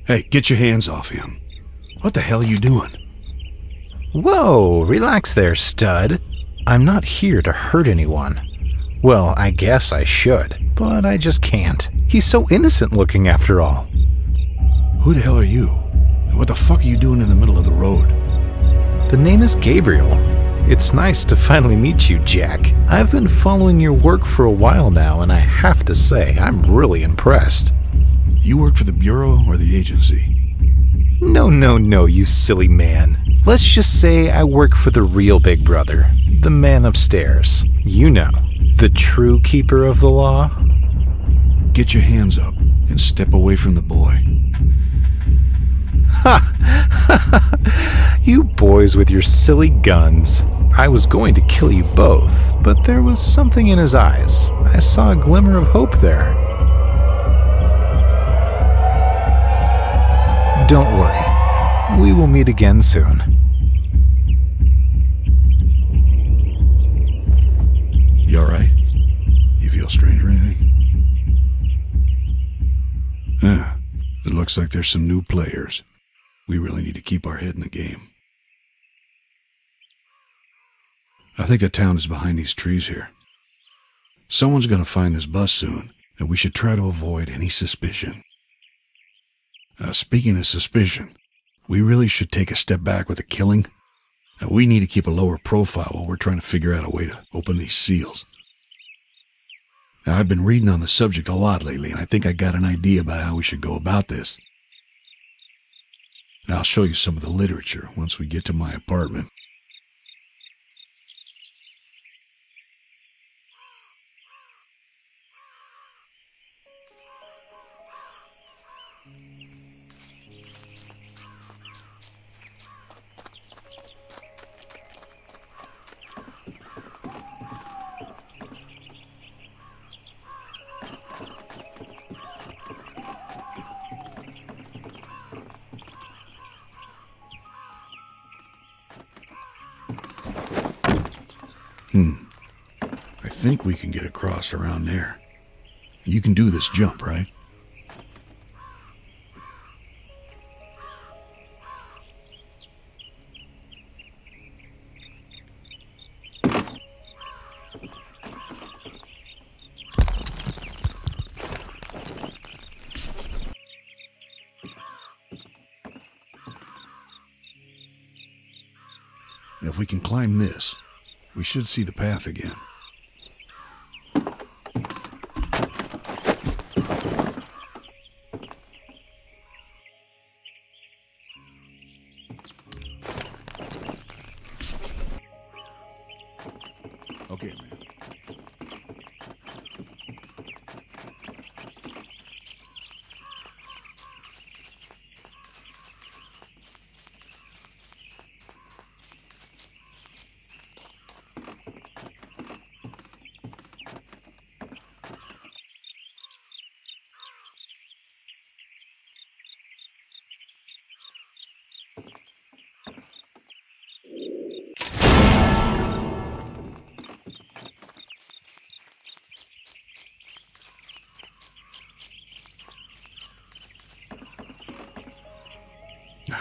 Hey, get your hands off him. What the hell are you doing? Whoa, relax there, stud. I'm not here to hurt anyone. Well, I guess I should, but I just can't. He's so innocent looking after all. Who the hell are you? And what the fuck are you doing in the middle of the road? The name is Gabriel. It's nice to finally meet you, Jack. I've been following your work for a while now, and I have to say, I'm really impressed. You work for the Bureau or the agency? No, you silly man. Let's just say I work for the real Big Brother, the man upstairs. You know, the true keeper of the law. Get your hands up and step away from the boy. Ha! You boys with your silly guns. I was going to kill you both, but there was something in his eyes. I saw a glimmer of hope there. Don't worry. We will meet again soon. You alright? You feel strange or anything? It looks like there's some new players. We really need to keep our head in the game. I think the town is behind these trees here. Someone's gonna find this bus soon, and we should try to avoid any suspicion. Speaking of suspicion, we really should take a step back with the killing. We need to keep a lower profile while we're trying to figure out a way to open these seals. Now, I've been reading on the subject a lot lately, and I think I got an idea about how we should go about this. I'll show you some of the literature once we get to my apartment. I think we can get across around there. You can do this jump, right? And if we can climb this, we should see the path again. Okay, man.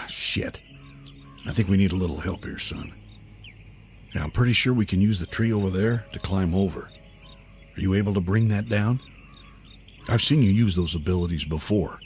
Shit. I think we need a little help here, son. Now, I'm pretty sure we can use the tree over there to climb over. Are you able to bring that down? I've seen you use those abilities before.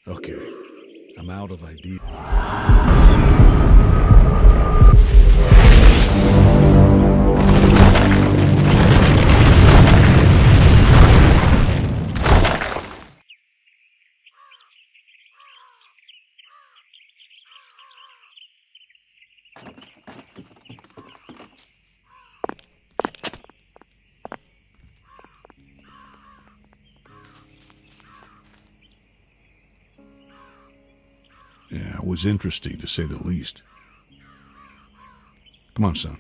Okay, I'm out of ideas. Yeah, it was interesting to say the least. Come on, son.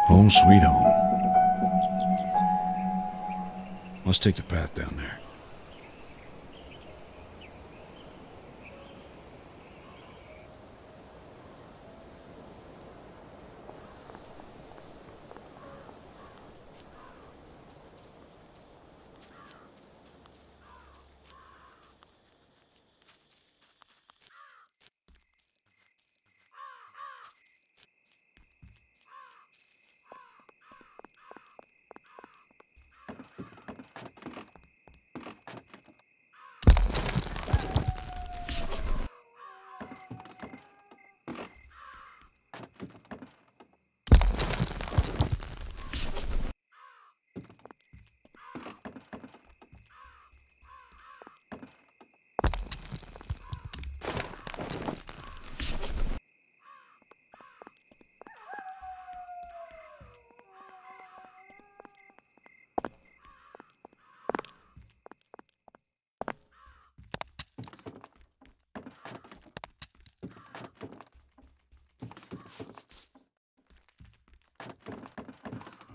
Home sweet home. Let's take the path down there.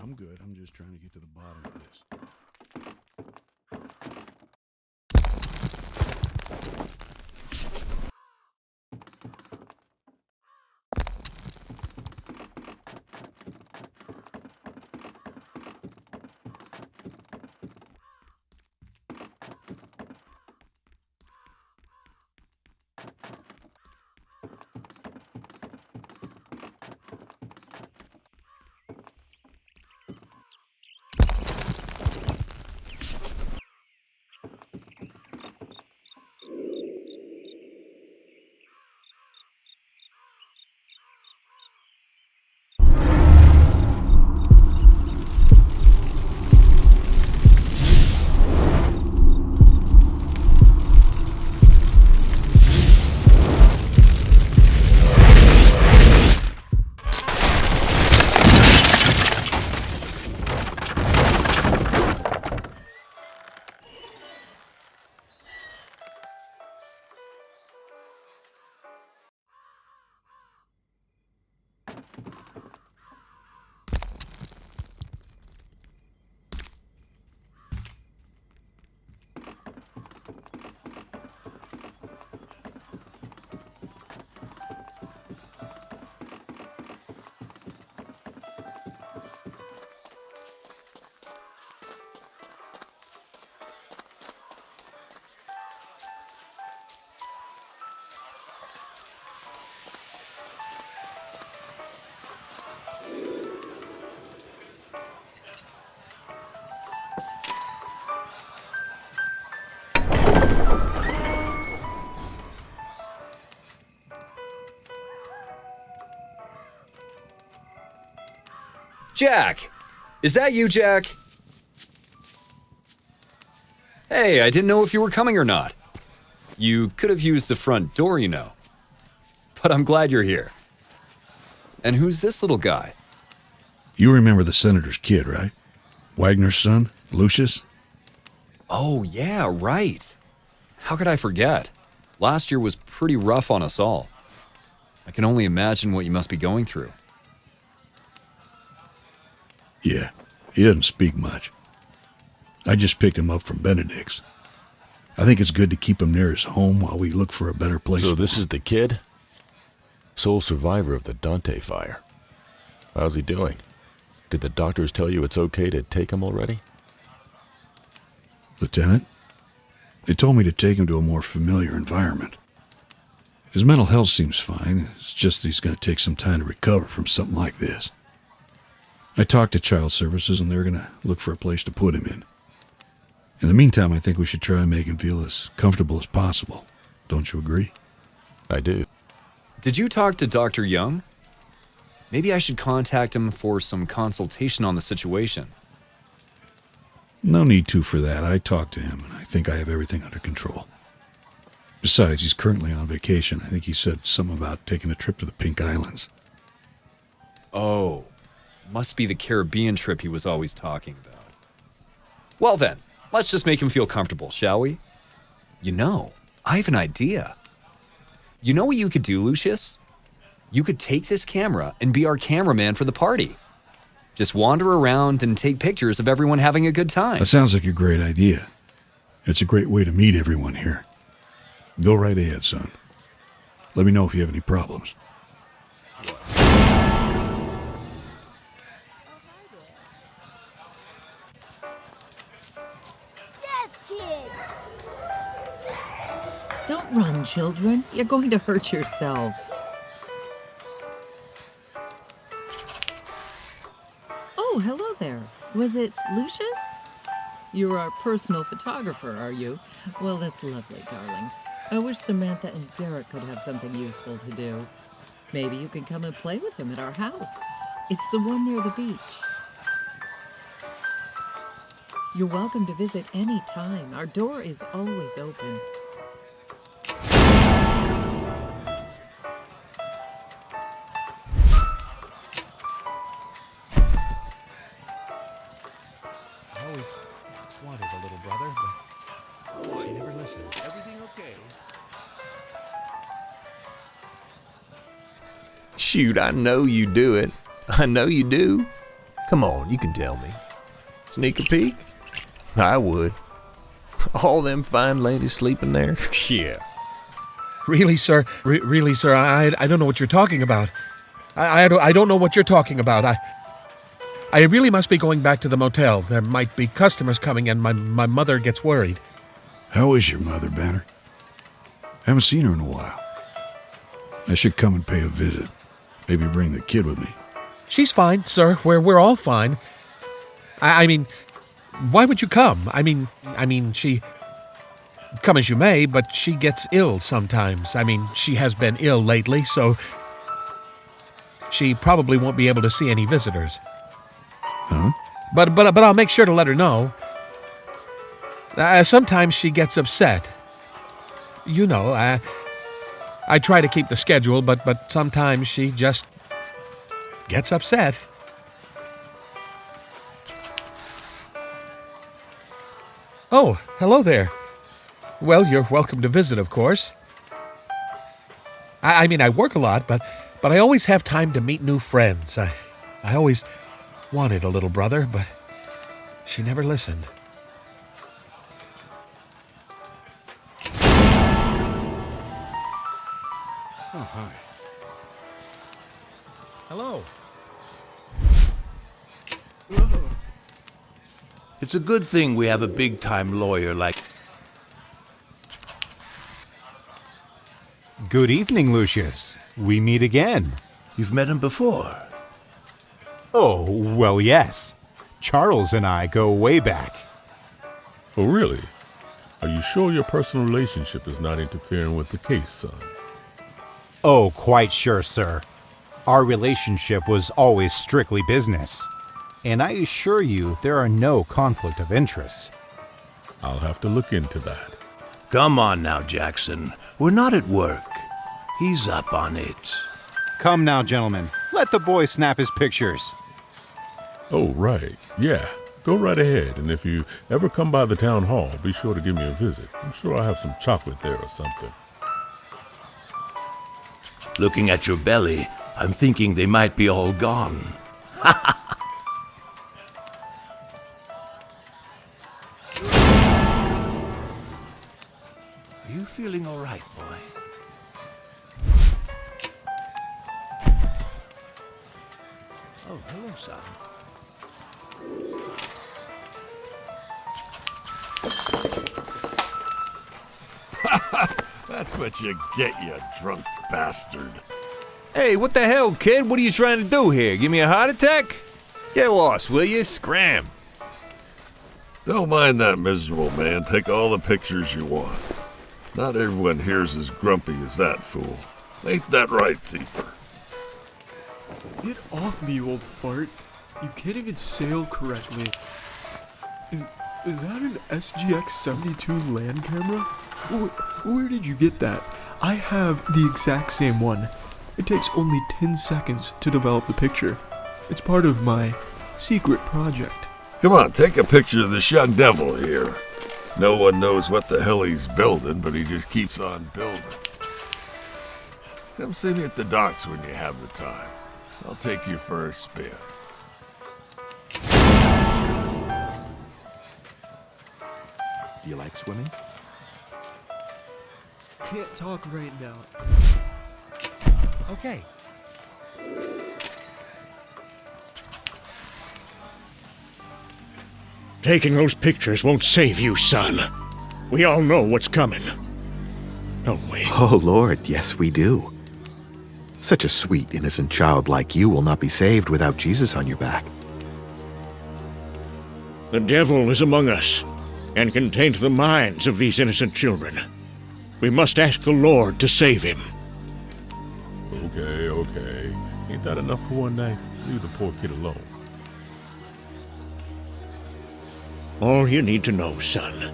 I'm good. I'm just trying to get to the bottom of this. Jack! Is that you, Jack? Hey, I didn't know if you were coming or not. You could have used the front door, you know. But I'm glad you're here. And who's this little guy? You remember the senator's kid, right? Wagner's son, Lucius? Oh, yeah, right. How could I forget? Last year was pretty rough on us all. I can only imagine what you must be going through. Yeah, he doesn't speak much. I just picked him up from Benedict's. I think it's good to keep him near his home while we look for a better place. So this is the kid? Sole survivor of the Dante fire. How's he doing? Did the doctors tell you it's okay to take him already? Lieutenant, they told me to take him to a more familiar environment. His mental health seems fine. It's just that he's going to take some time to recover from something like this. I talked to Child Services, and they're going to look for a place to put him in. In the meantime, I think we should try and make him feel as comfortable as possible. Don't you agree? I do. Did you talk to Dr. Young? Maybe I should contact him for some consultation on the situation. No need to for that. I talked to him, and I think I have everything under control. Besides, he's currently on vacation. I think he said something about taking a trip to the Pink Islands. Oh, must be the Caribbean trip he was always talking about. Well then, let's just make him feel comfortable, shall we? You know, I have an idea. You know what you could do, Lucius? You could take this camera and be our cameraman for the party. Just wander around and take pictures of everyone having a good time. That sounds like a great idea. It's a great way to meet everyone here. Go right ahead, son. Let me know if you have any problems. Don't run, children. You're going to hurt yourself. Oh, hello there. Was it Lucius? You're our personal photographer, are you? Well, that's lovely, darling. I wish Samantha and Derek could have something useful to do. Maybe you can come and play with them at our house. It's the one near the beach. You're welcome to visit any time. Our door is always open. I always wanted a little brother, but she never listened. Everything okay? Shoot, I know you do it. I know you do. Come on, you can tell me. Sneak a peek? I would. All them fine ladies sleeping there? Yeah. Really, sir? Really, sir? I don't know what you're talking about. I don't know what you're talking about. I really must be going back to the motel. There might be customers coming, and my mother gets worried. How is your mother, Banner? Haven't seen her in a while. I should come and pay a visit. Maybe bring the kid with me. She's fine, sir. We're all fine. I mean, why would you come? I mean, she... Come as you may, but she gets ill sometimes. I mean, she has been ill lately, so... She probably won't be able to see any visitors. Huh? But I'll make sure to let her know. Sometimes she gets upset. You know, I try to keep the schedule, but sometimes she just gets upset. Oh, hello there. Well, you're welcome to visit, of course. I mean, I work a lot, but I always have time to meet new friends. I always wanted a little brother, but she never listened. Oh, hi. Hello. It's a good thing we have a big-time lawyer like... Good evening, Lucius. We meet again. You've met him before. Oh, well, yes. Charles and I go way back. Oh, really? Are you sure your personal relationship is not interfering with the case, son? Oh, quite sure, sir. Our relationship was always strictly business. And I assure you there are no conflict of interest. I'll have to look into that. Come on now, Jackson. We're not at work. He's up on it. Come now, gentlemen. Let the boy snap his pictures. Oh, right. Yeah. Go right ahead, and if you ever come by the town hall, be sure to give me a visit. I'm sure I'll have some chocolate there or something. Looking at your belly, I'm thinking they might be all gone. Are you feeling all right, boy? Oh, hello, son. That's what you get, you drunk bastard. Hey, what the hell, kid? What are you trying to do here? Give me a heart attack? Get lost, will you? Scram. Don't mind that miserable man. Take all the pictures you want. Not everyone here's as grumpy as that fool. Ain't that right, Zephyr? Get off me, you old fart. You can't even sail correctly. Is that an SGX-72 land camera? Where did you get that? I have the exact same one. It takes only 10 seconds to develop the picture. It's part of my secret project. Come on, take a picture of this young devil here. No one knows what the hell he's building, but he just keeps on building. Come see me at the docks when you have the time. I'll take you for a spin. Do you like swimming? Can't talk right now. Okay. Taking those pictures won't save you, son. We all know what's coming. Don't we? Oh, Lord, yes, we do. Such a sweet, innocent child like you will not be saved without Jesus on your back. The devil is among us, and can taint the minds of these innocent children. We must ask the Lord to save him. Okay. Ain't that enough for one night? Leave the poor kid alone. All you need to know, son,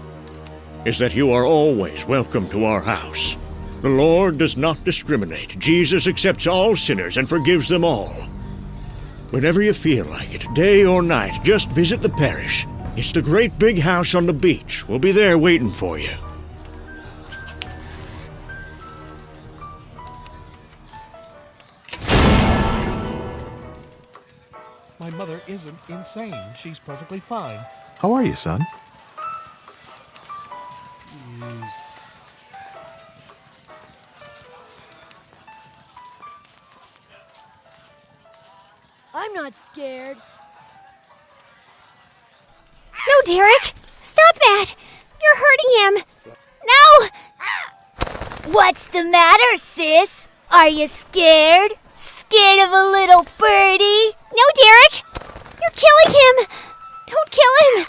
is that you are always welcome to our house. The Lord does not discriminate. Jesus accepts all sinners and forgives them all. Whenever you feel like it, day or night, just visit the parish. It's the great big house on the beach. We'll be there waiting for you. My mother isn't insane. She's perfectly fine. How are you, son? I'm not scared. No, Derek! Stop that! You're hurting him! No! What's the matter, sis? Are you scared? Scared of a little birdie? No, Derek! You're killing him! Don't kill him!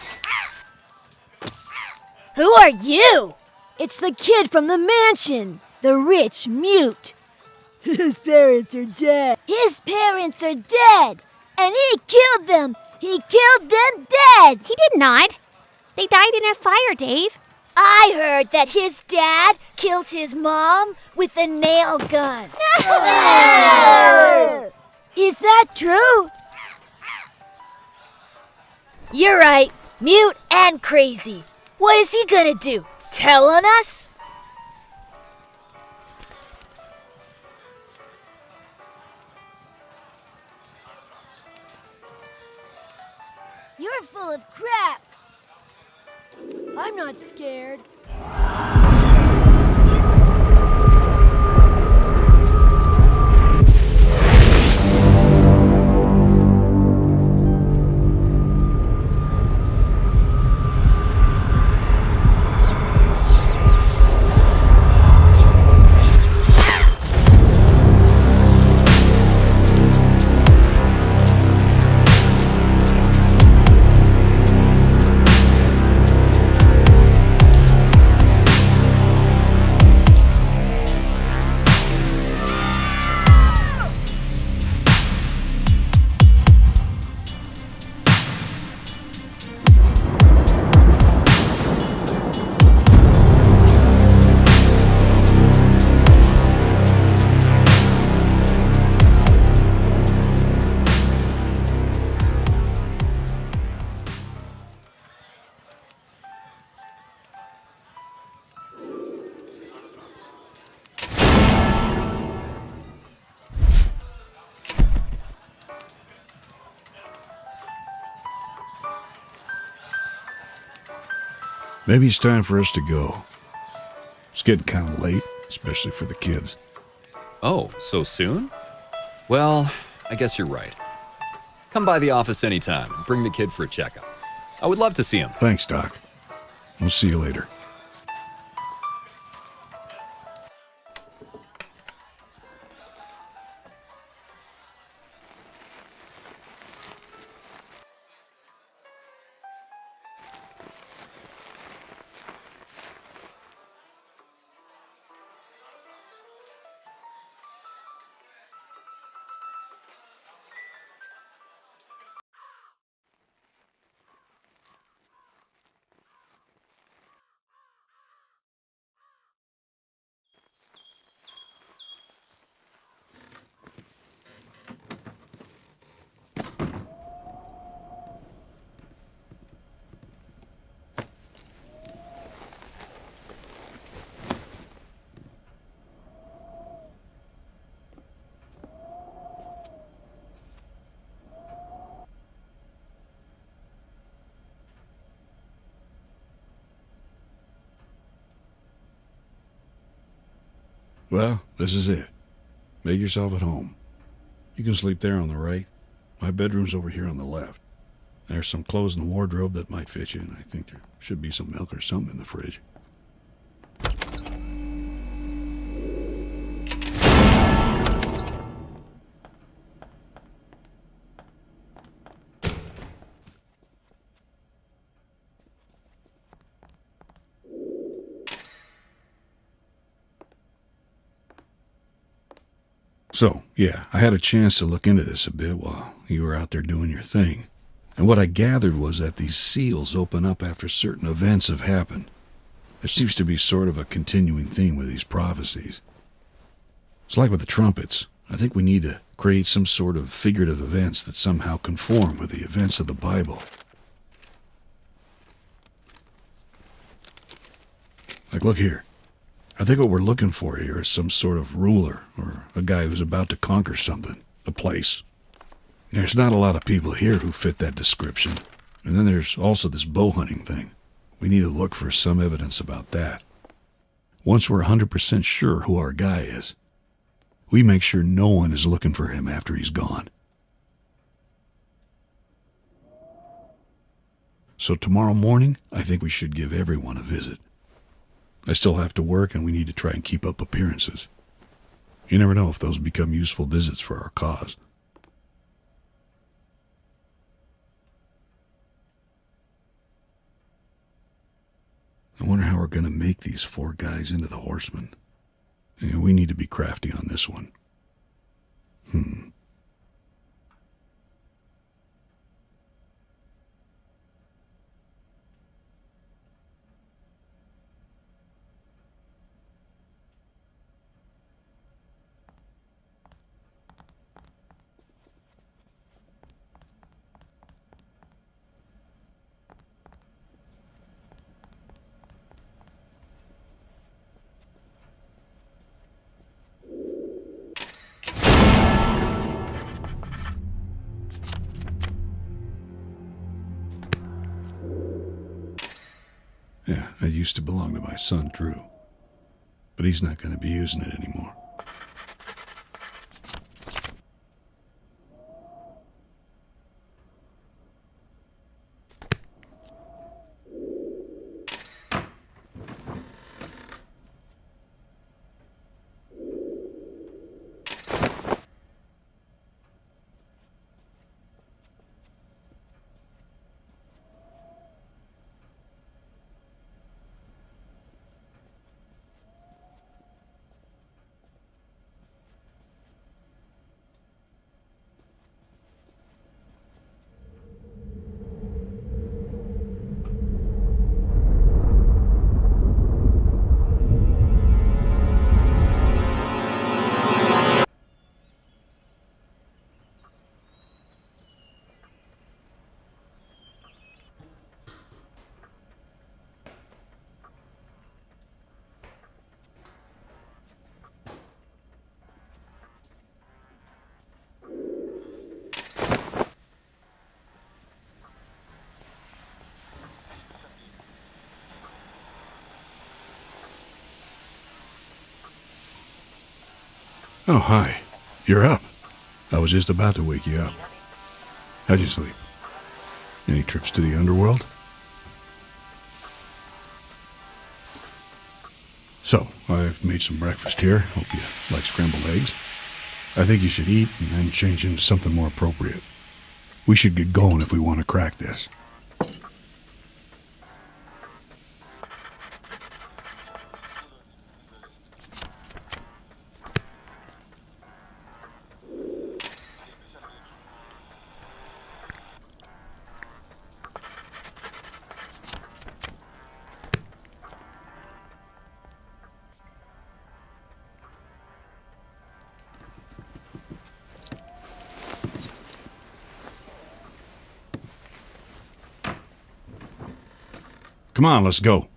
Who are you? It's the kid from the mansion, the rich mute. His parents are dead. His parents are dead! And he killed them! He killed them dead! He did not. They died in a fire, Dave. I heard that his dad killed his mom with a nail gun. Is that true? You're right. Mute and crazy. What is he gonna do? Tell on us? You're full of crap. I'm not scared. Maybe it's time for us to go. It's getting kind of late, especially for the kids. Oh, so soon? Well, I guess you're right. Come by the office anytime and bring the kid for a checkup. I would love to see him. Thanks, Doc. We'll see you later. Well, this is it. Make yourself at home. You can sleep there on the right. My bedroom's over here on the left. There's some clothes in the wardrobe that might fit you, and I think there should be some milk or something in the fridge. So, yeah, I had a chance to look into this a bit while you were out there doing your thing. And what I gathered was that these seals open up after certain events have happened. There seems to be sort of a continuing theme with these prophecies. It's like with the trumpets. I think we need to create some sort of figurative events that somehow conform with the events of the Bible. Like, look here. I think what we're looking for here is some sort of ruler or a guy who's about to conquer something, a place. There's not a lot of people here who fit that description. And then there's also this bow hunting thing. We need to look for some evidence about that. Once we're 100% sure who our guy is, we make sure no one is looking for him after he's gone. So tomorrow morning, I think we should give everyone a visit. I still have to work, and we need to try and keep up appearances. You never know if those become useful visits for our cause. I wonder how we're going to make these 4 guys into the horsemen. Yeah, we need to be crafty on this one. Yeah, it used to belong to my son, Drew. But he's not going to be using it anymore. Oh, hi. You're up. I was just about to wake you up. How'd you sleep? Any trips to the underworld? So, I've made some breakfast here. Hope you like scrambled eggs. I think you should eat and then change into something more appropriate. We should get going if we want to crack this. Come on, let's go.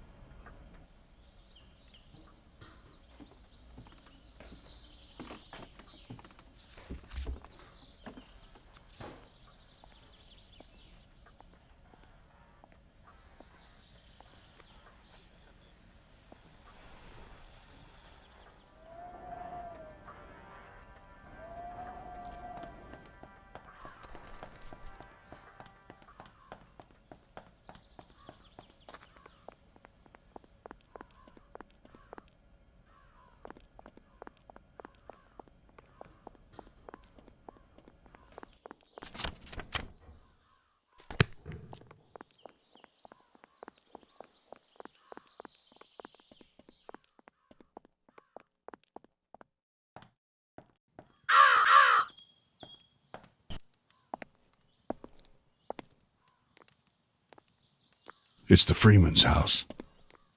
It's the Freeman's house.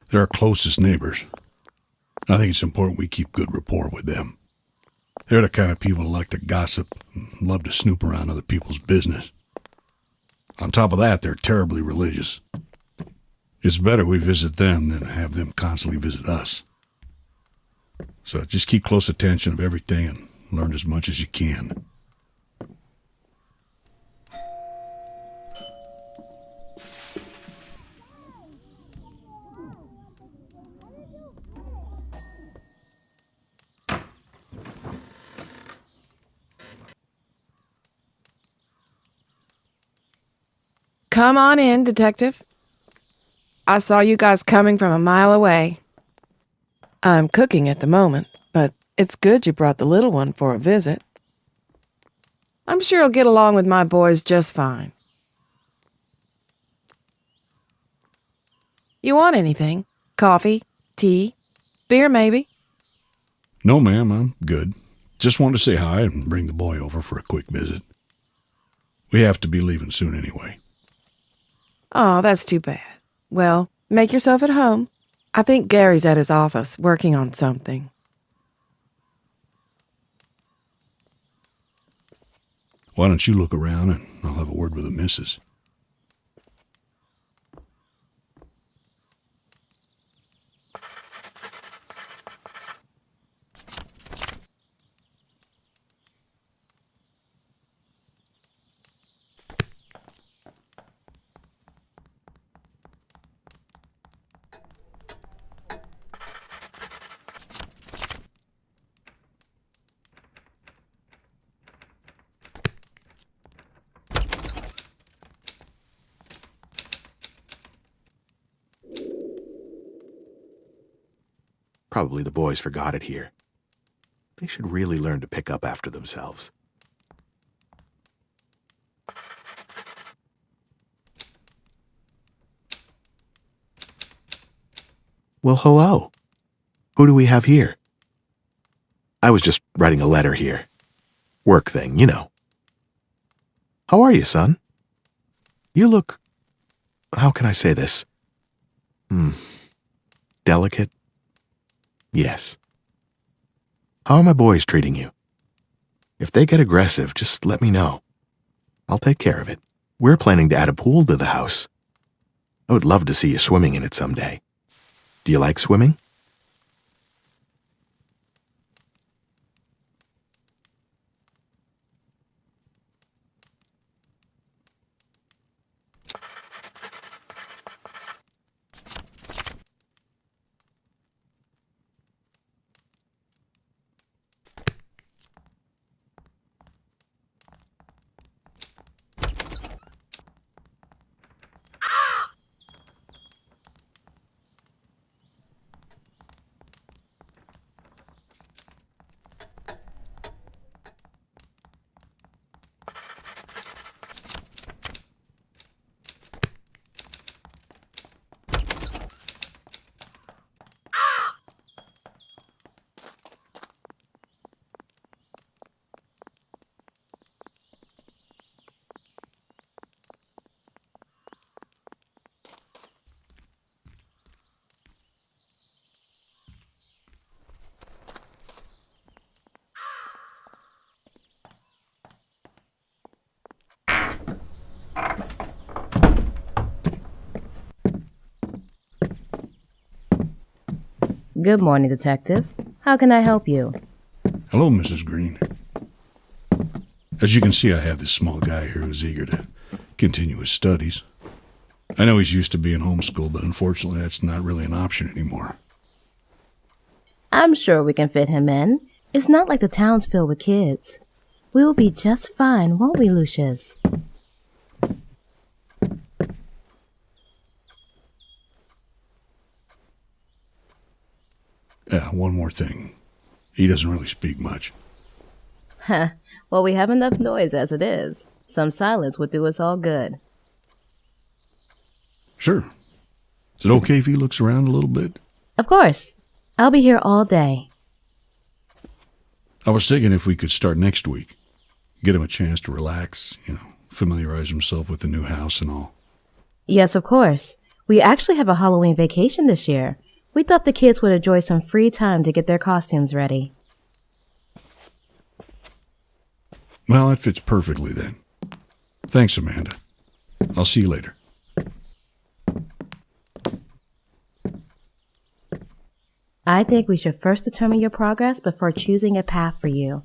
They're our closest neighbors. I think it's important we keep good rapport with them. They're the kind of people who like to gossip and love to snoop around other people's business. On top of that, they're terribly religious. It's better we visit them than have them constantly visit us. So just keep close attention of everything and learn as much as you can. Come on in, Detective. I saw you guys coming from a mile away. I'm cooking at the moment, but it's good you brought the little one for a visit. I'm sure he'll get along with my boys just fine. You want anything? Coffee? Tea? Beer, maybe? No, ma'am, I'm good. Just wanted to say hi and bring the boy over for a quick visit. We have to be leaving soon anyway. Oh, that's too bad. Well, make yourself at home. I think Gary's at his office, working on something. Why don't you look around and I'll have a word with the missus. Probably the boys forgot it here. They should really learn to pick up after themselves. Well, hello. Who do we have here? I was just writing a letter here. Work thing, you know. How are you, son? You look... how can I say this? Delicate? Yes. How are my boys treating you? If they get aggressive, just let me know. I'll take care of it. We're planning to add a pool to the house. I would love to see you swimming in it someday. Do you like swimming? Good morning, Detective. How can I help you? Hello, Mrs. Green. As you can see, I have this small guy here who's eager to continue his studies. I know he's used to being homeschooled, but unfortunately that's not really an option anymore. I'm sure we can fit him in. It's not like the town's filled with kids. We'll be just fine, won't we, Lucius? Yeah, one more thing. He doesn't really speak much. Heh, well, we have enough noise as it is. Some silence would do us all good. Sure. Is it okay if he looks around a little bit? Of course. I'll be here all day. I was thinking if we could start next week. Get him a chance to relax, familiarize himself with the new house and all. Yes, of course. We actually have a Halloween vacation this year. We thought the kids would enjoy some free time to get their costumes ready. Well, that fits perfectly then. Thanks, Amanda. I'll see you later. I think we should first determine your progress before choosing a path for you.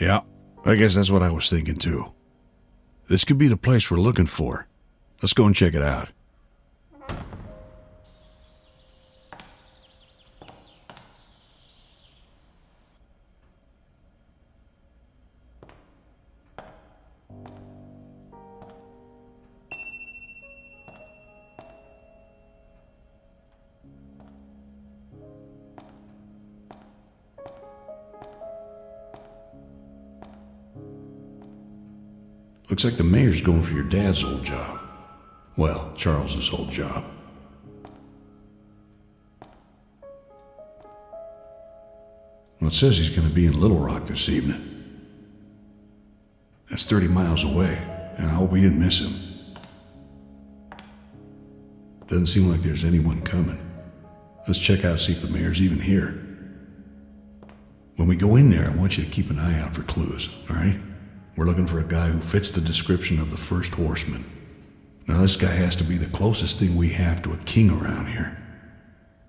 Yeah, I guess that's what I was thinking too. This could be the place we're looking for. Let's go and check it out. Looks like the mayor's going for your dad's old job. Well, Charles's old job. Well, it says he's going to be in Little Rock this evening. That's 30 miles away, and I hope we didn't miss him. Doesn't seem like there's anyone coming. Let's check out, see if the mayor's even here. When we go in there, I want you to keep an eye out for clues, all right? We're looking for a guy who fits the description of the first horseman. Now, this guy has to be the closest thing we have to a king around here.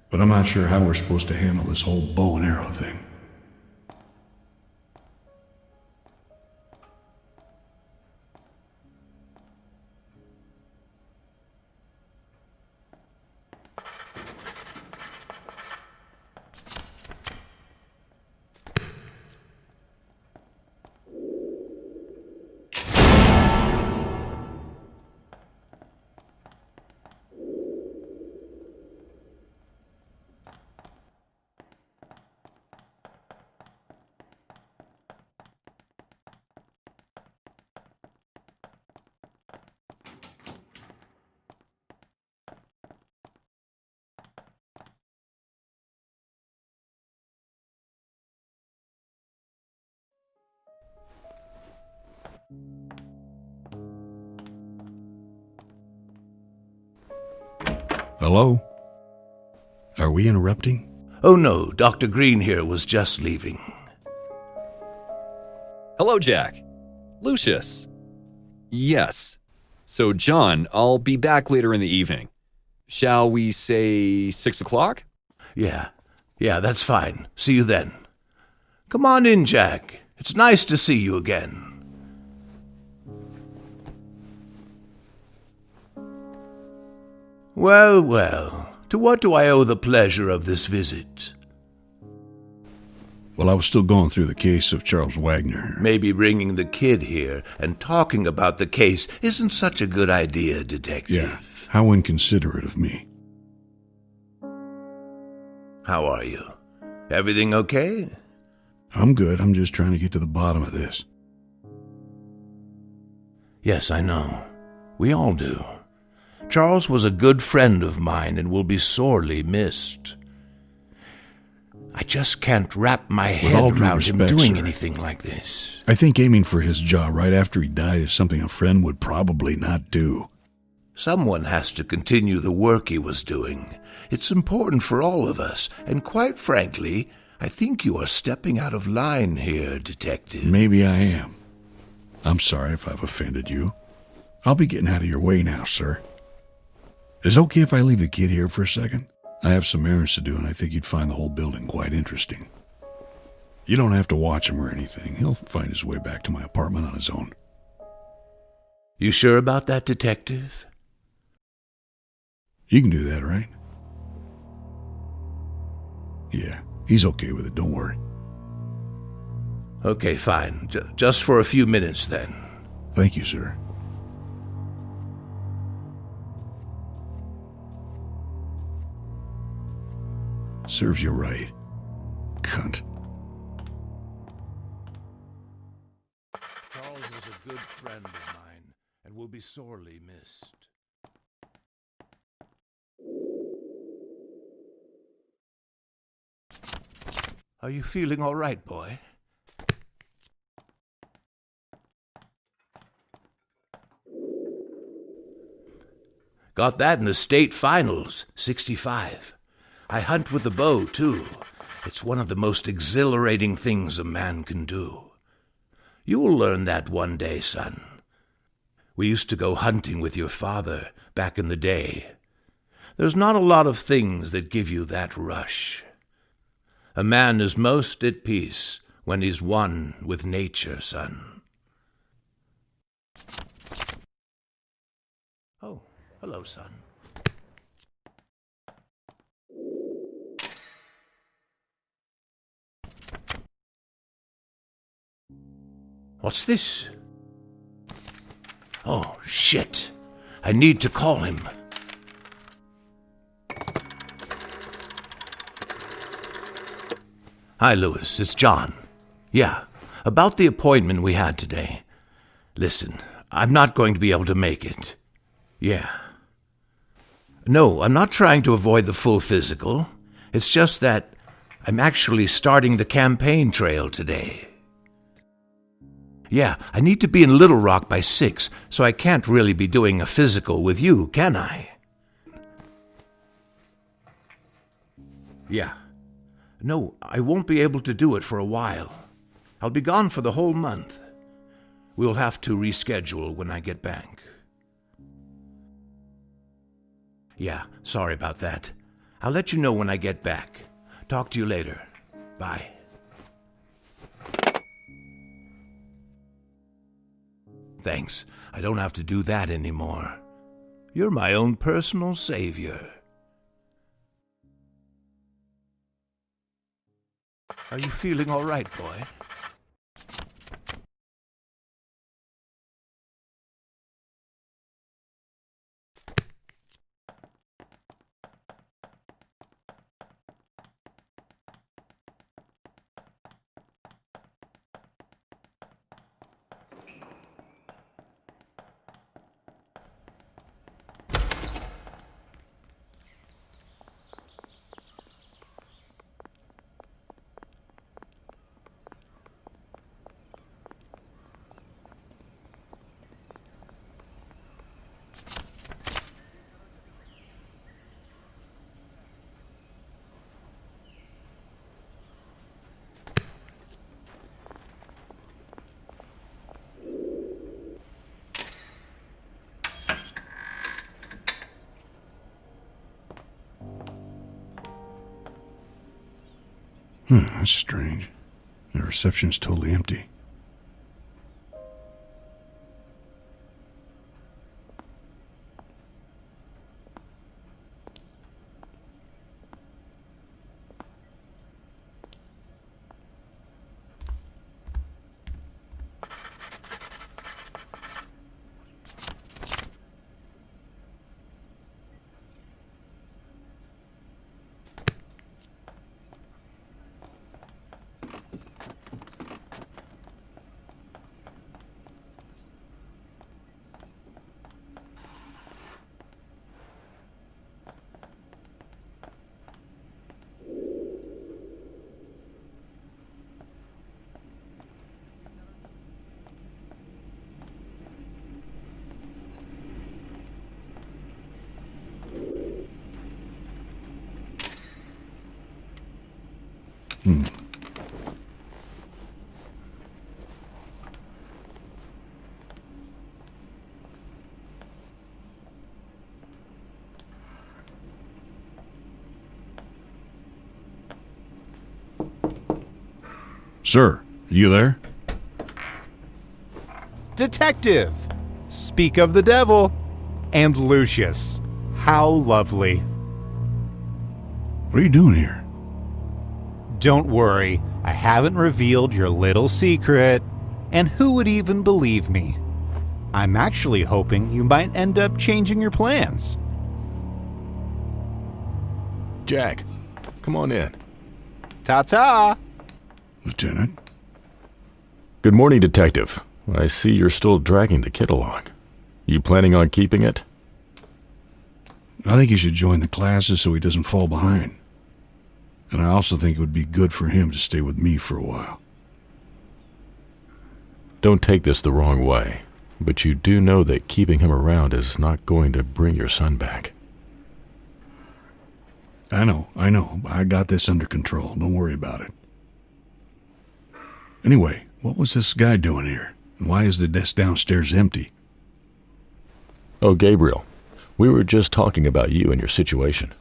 But I'm not sure how we're supposed to handle this whole bow and arrow thing. Hello? Are we interrupting? Oh no, Dr. Green here was just leaving. Hello, Jack. Lucius. Yes. So, John, I'll be back later in the evening. Shall we say 6 o'clock? Yeah, that's fine. See you then. Come on in, Jack. It's nice to see you again. Well, To what do I owe the pleasure of this visit? Well, I was still going through the case of Charles Wagner. Maybe bringing the kid here and talking about the case isn't such a good idea, Detective. Yeah, how inconsiderate of me. How are you? Everything okay? I'm good. I'm just trying to get to the bottom of this. Yes, I know. We all do. Charles was a good friend of mine and will be sorely missed. I just can't wrap my head around him doing anything like this. I think aiming for his jaw right after he died is something a friend would probably not do. Someone has to continue the work he was doing. It's important for all of us, and quite frankly, I think you are stepping out of line here, Detective. Maybe I am. I'm sorry if I've offended you. I'll be getting out of your way now, sir. Is it okay if I leave the kid here for a second? I have some errands to do, and I think you'd find the whole building quite interesting. You don't have to watch him or anything. He'll find his way back to my apartment on his own. You sure about that, Detective? You can do that, right? Yeah, he's okay with it, don't worry. Okay, fine. Just for a few minutes, then. Thank you, sir. Serves you right. Cunt. Charles was a good friend of mine and will be sorely missed. Are you feeling all right, boy? Got that in the state finals, 65. I hunt with a bow, too. It's one of the most exhilarating things a man can do. You will learn that one day, son. We used to go hunting with your father back in the day. There's not a lot of things that give you that rush. A man is most at peace when he's one with nature, son. Oh, hello, son. What's this? Oh, shit. I need to call him. Hi, Louis. It's John. Yeah, about the appointment we had today. Listen, I'm not going to be able to make it. Yeah. No, I'm not trying to avoid the full physical. It's just that I'm actually starting the campaign trail today. Yeah, I need to be in Little Rock by 6, so I can't really be doing a physical with you, can I? Yeah. No, I won't be able to do it for a while. I'll be gone for the whole month. We'll have to reschedule when I get back. Yeah, sorry about that. I'll let you know when I get back. Talk to you later. Bye. Thanks. I don't have to do that anymore. You're my own personal savior. Are you feeling all right, boy? That's strange. The reception's totally empty. Sir, you there? Detective! Speak of the devil. And Lucius. How lovely. What are you doing here? Don't worry, I haven't revealed your little secret. And who would even believe me? I'm actually hoping you might end up changing your plans. Jack, come on in. Ta-ta! Lieutenant? Good morning, Detective. I see you're still dragging the kid along. You planning on keeping it? I think he should join the classes so he doesn't fall behind. And I also think it would be good for him to stay with me for a while. Don't take this the wrong way, but you do know that keeping him around is not going to bring your son back. I know. I got this under control. Don't worry about it. Anyway, what was this guy doing here? And why is the desk downstairs empty? Oh, Gabriel, we were just talking about you and your situation.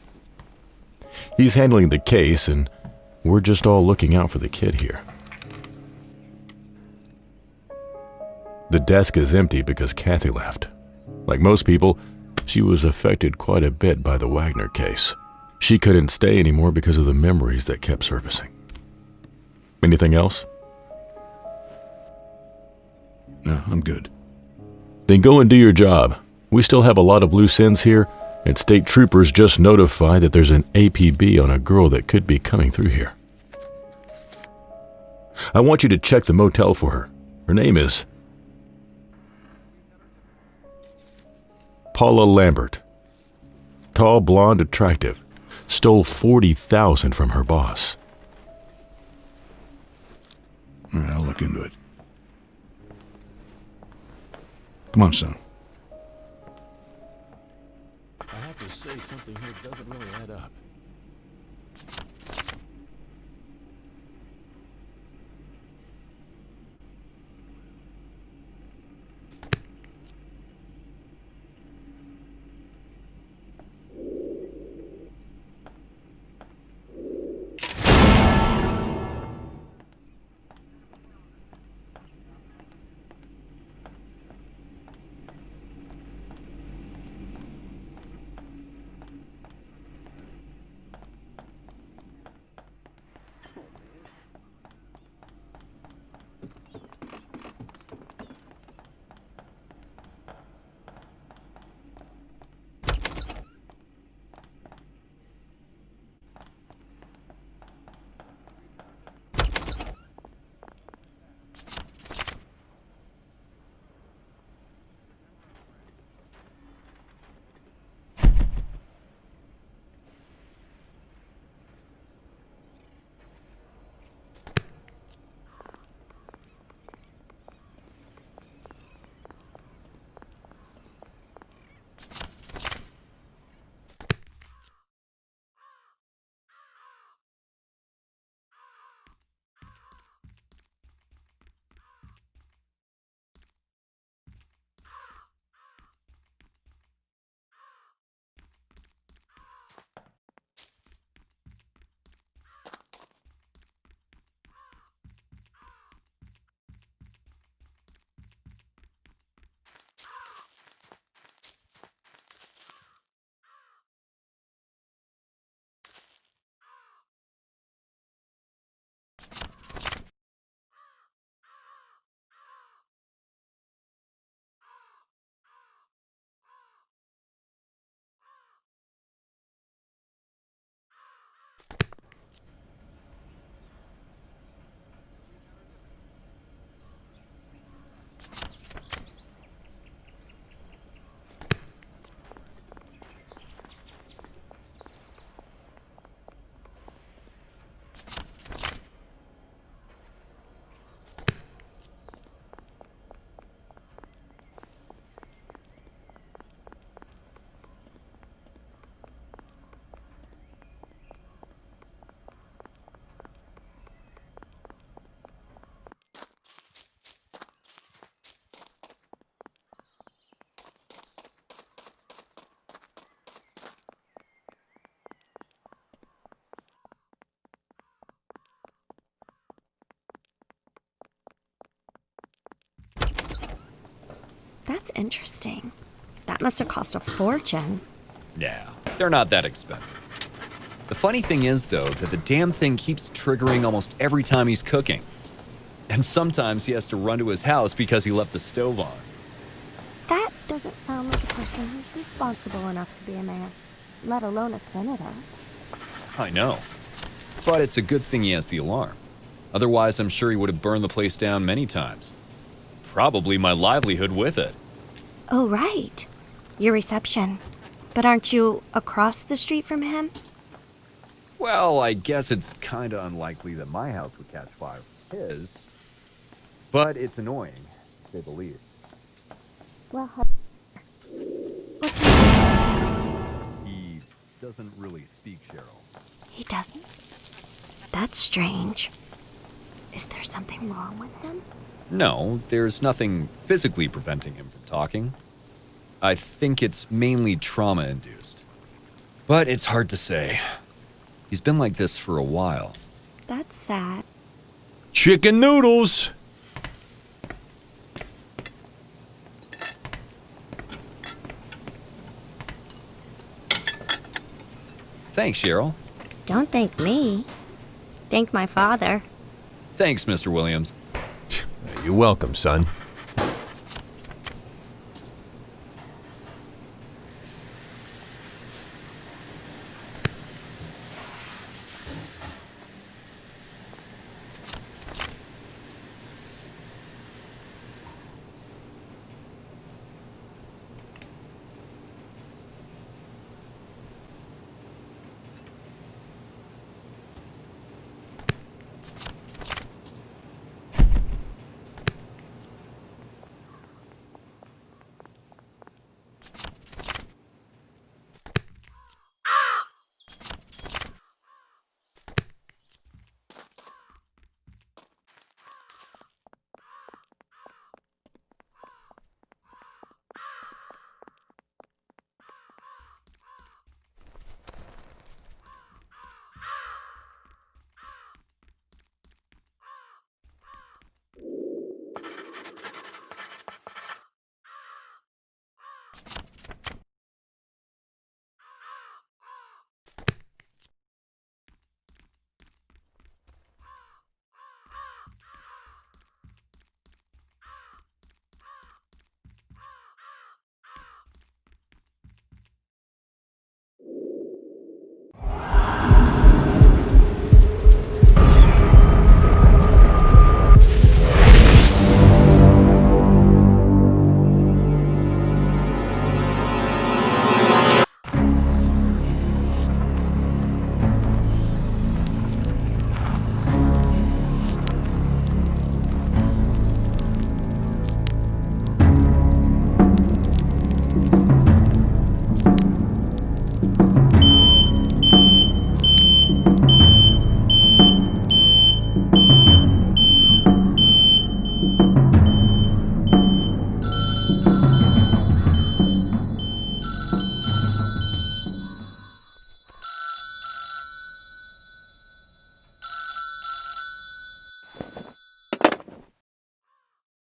He's handling the case, and we're just all looking out for the kid here. The desk is empty because Kathy left. Like most people, she was affected quite a bit by the Wagner case. She couldn't stay anymore because of the memories that kept surfacing. Anything else? No, I'm good. Then go and do your job. We still have a lot of loose ends here, and state troopers just notified that there's an APB on a girl that could be coming through here. I want you to check the motel for her. Her name is Paula Lambert. Tall, blonde, attractive. Stole $40,000 from her boss. All right, I'll look into it. Come on, son. I have to say something here doesn't really add up. That's interesting. That must have cost a fortune. Nah, they're not that expensive. The funny thing is, though, that the damn thing keeps triggering almost every time he's cooking. And sometimes he has to run to his house because he left the stove on. That doesn't sound like a person who's responsible enough to be a man, let alone a senator. I know. But it's a good thing he has the alarm. Otherwise, I'm sure he would have burned the place down many times. Probably my livelihood with it. Oh, right. Your reception. But aren't you across the street from him? Well, I guess it's kinda unlikely that my house would catch fire with his. But it's annoying, to say the least. Well, He doesn't really speak, Cheryl. he doesn't. That's strange. Is there something wrong with him? No, there's nothing physically preventing him from talking. I think it's mainly trauma-induced. But it's hard to say. He's been like this for a while. That's sad. Chicken noodles! Thanks, Cheryl. Don't thank me. Thank my father. Thanks, Mr. Williams. You're welcome, son.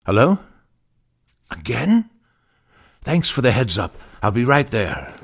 Hello? Again? Thanks for the heads up. I'll be right there.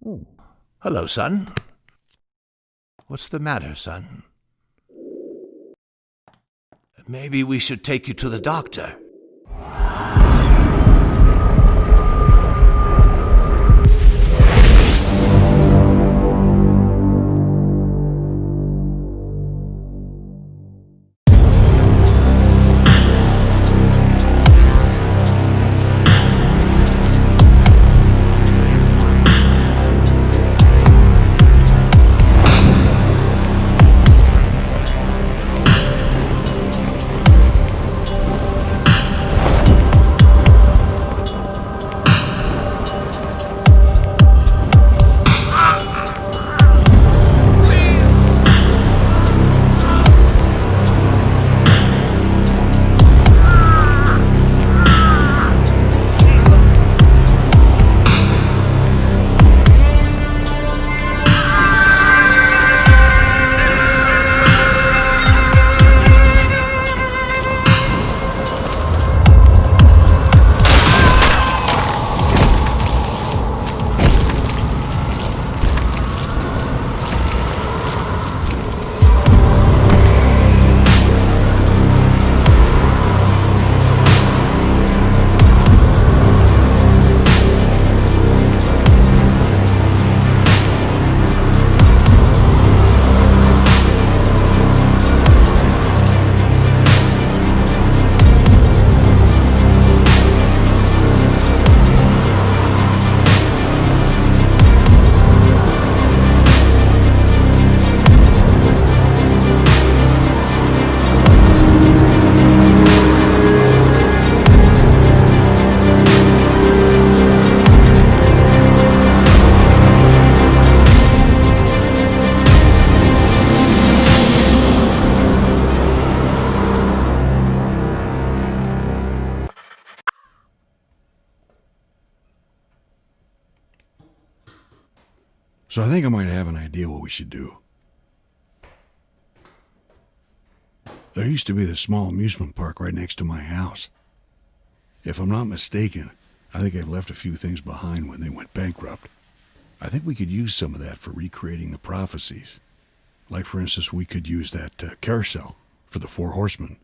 Hello, son. What's the matter, son? Maybe we should take you to the doctor. So I think I might have an idea what we should do. There used to be this small amusement park right next to my house. If I'm not mistaken, I think they've left a few things behind when they went bankrupt. I think we could use some of that for recreating the prophecies. Like, for instance, we could use that carousel for the 4 horsemen.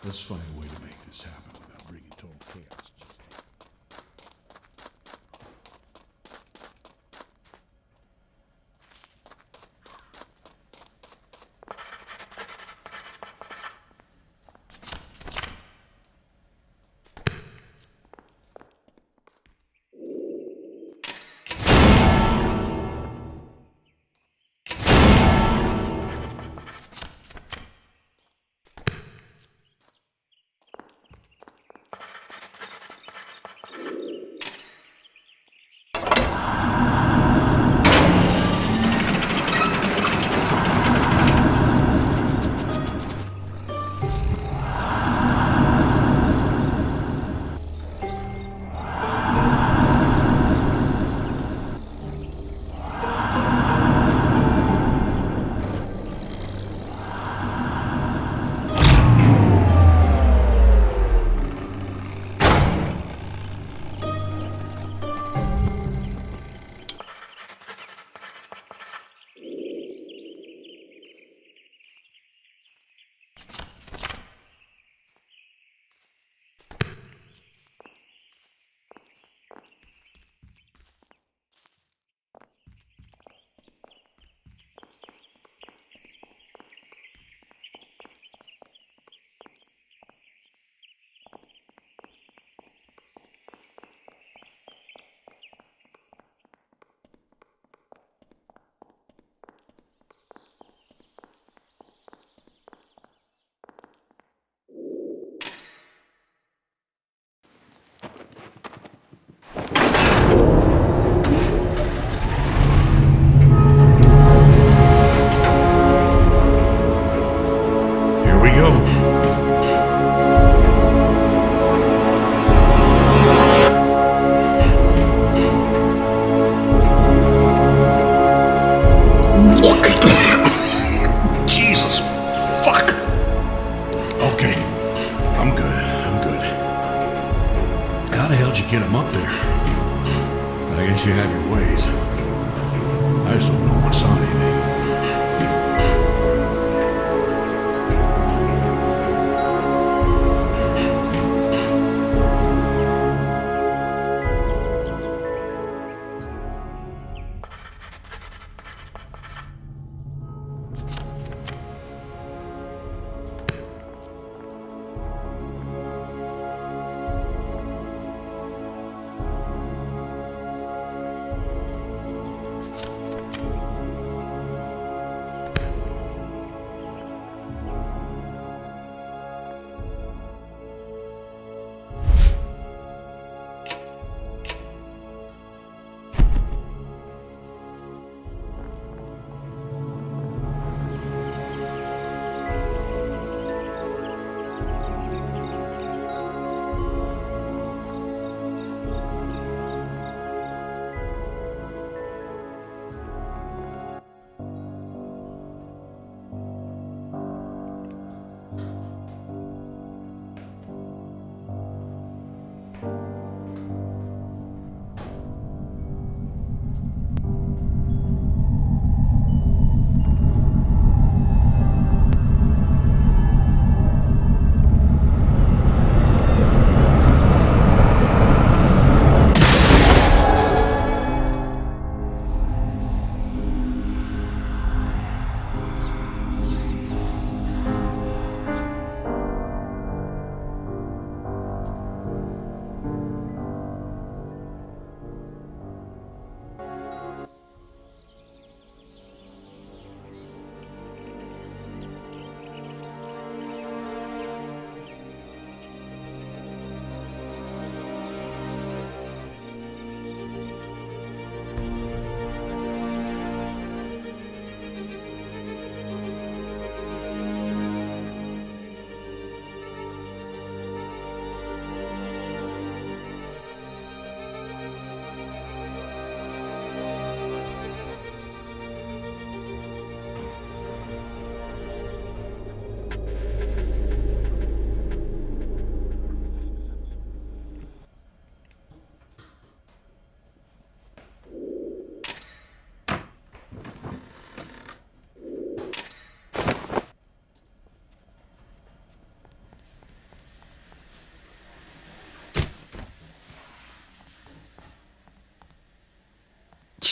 Let's find a way to make this happen without bringing total chaos. have your ways. I just hope no one saw anything.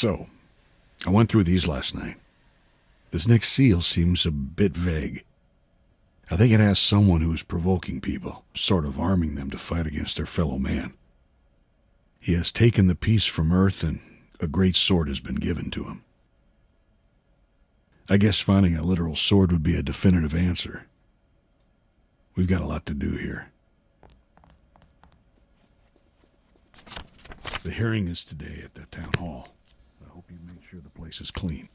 So, I went through these last night. This next seal seems a bit vague. I think it has someone who is provoking people, sort of arming them to fight against their fellow man. He has taken the peace from Earth, and a great sword has been given to him. I guess finding a literal sword would be a definitive answer. We've got a lot to do here. The hearing is today at the town hall. I hope you make sure the place is clean.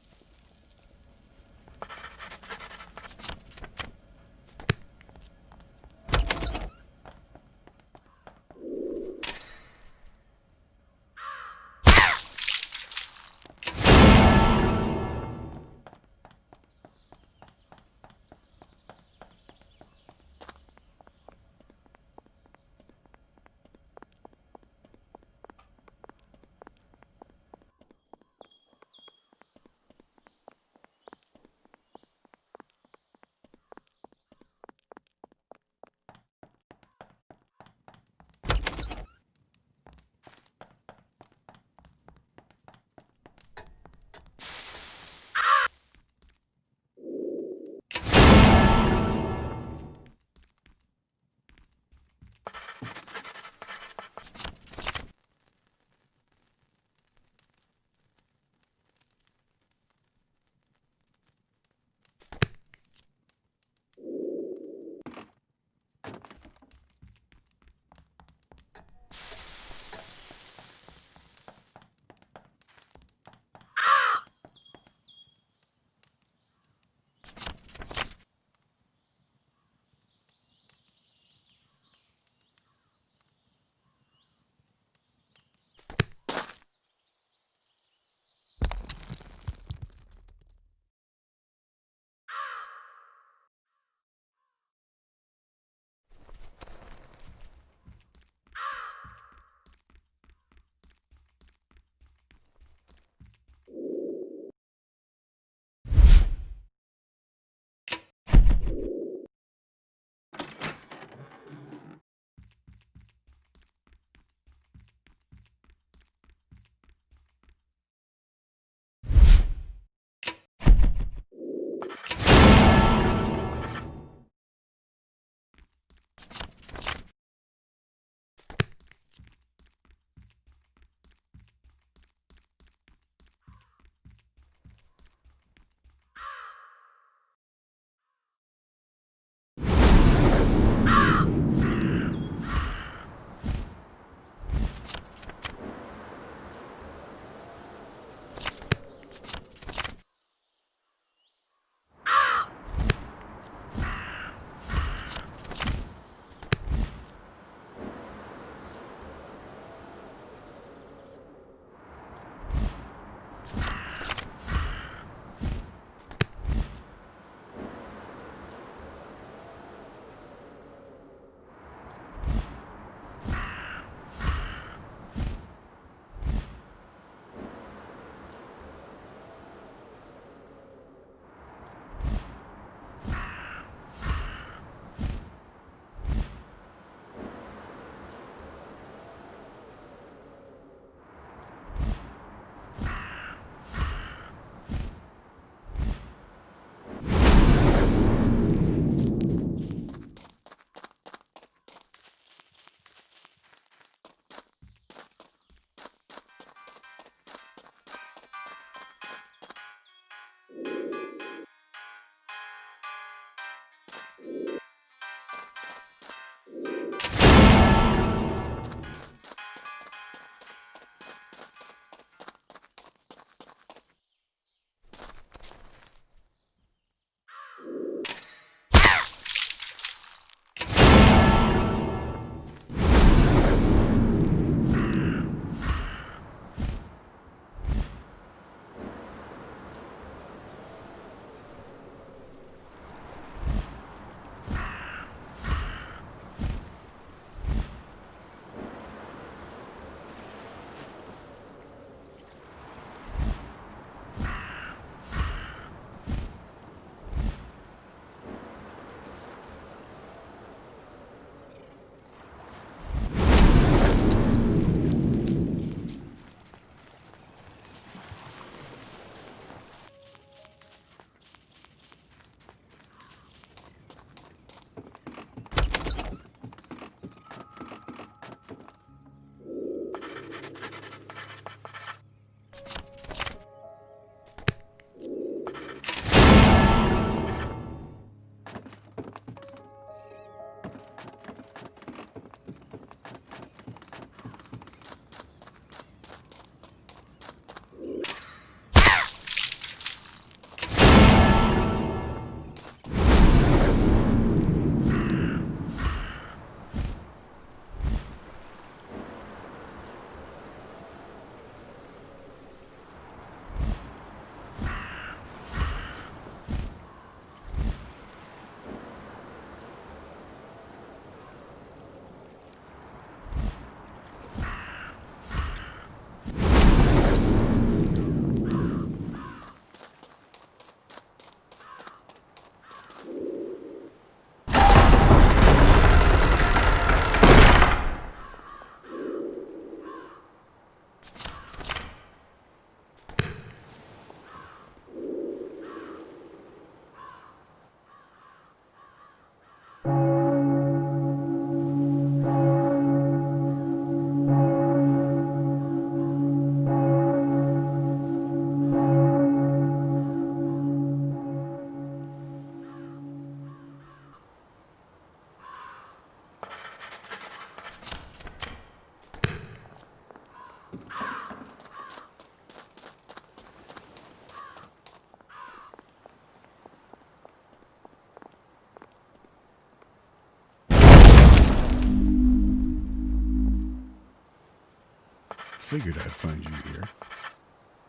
figured I'd find you here.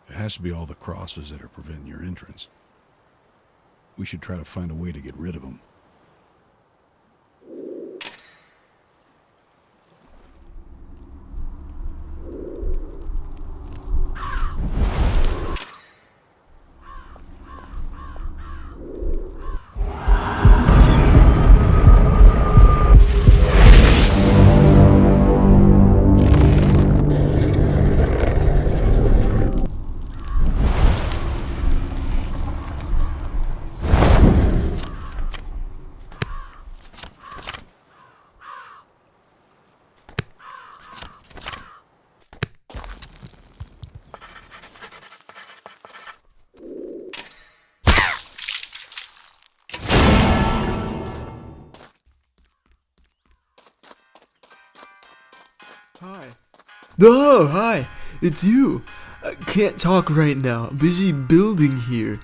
It has to be all the crosses that are preventing your entrance. We should try to find a way to get rid of them. Hi. Oh, hi. It's you. I can't talk right now. Busy building here.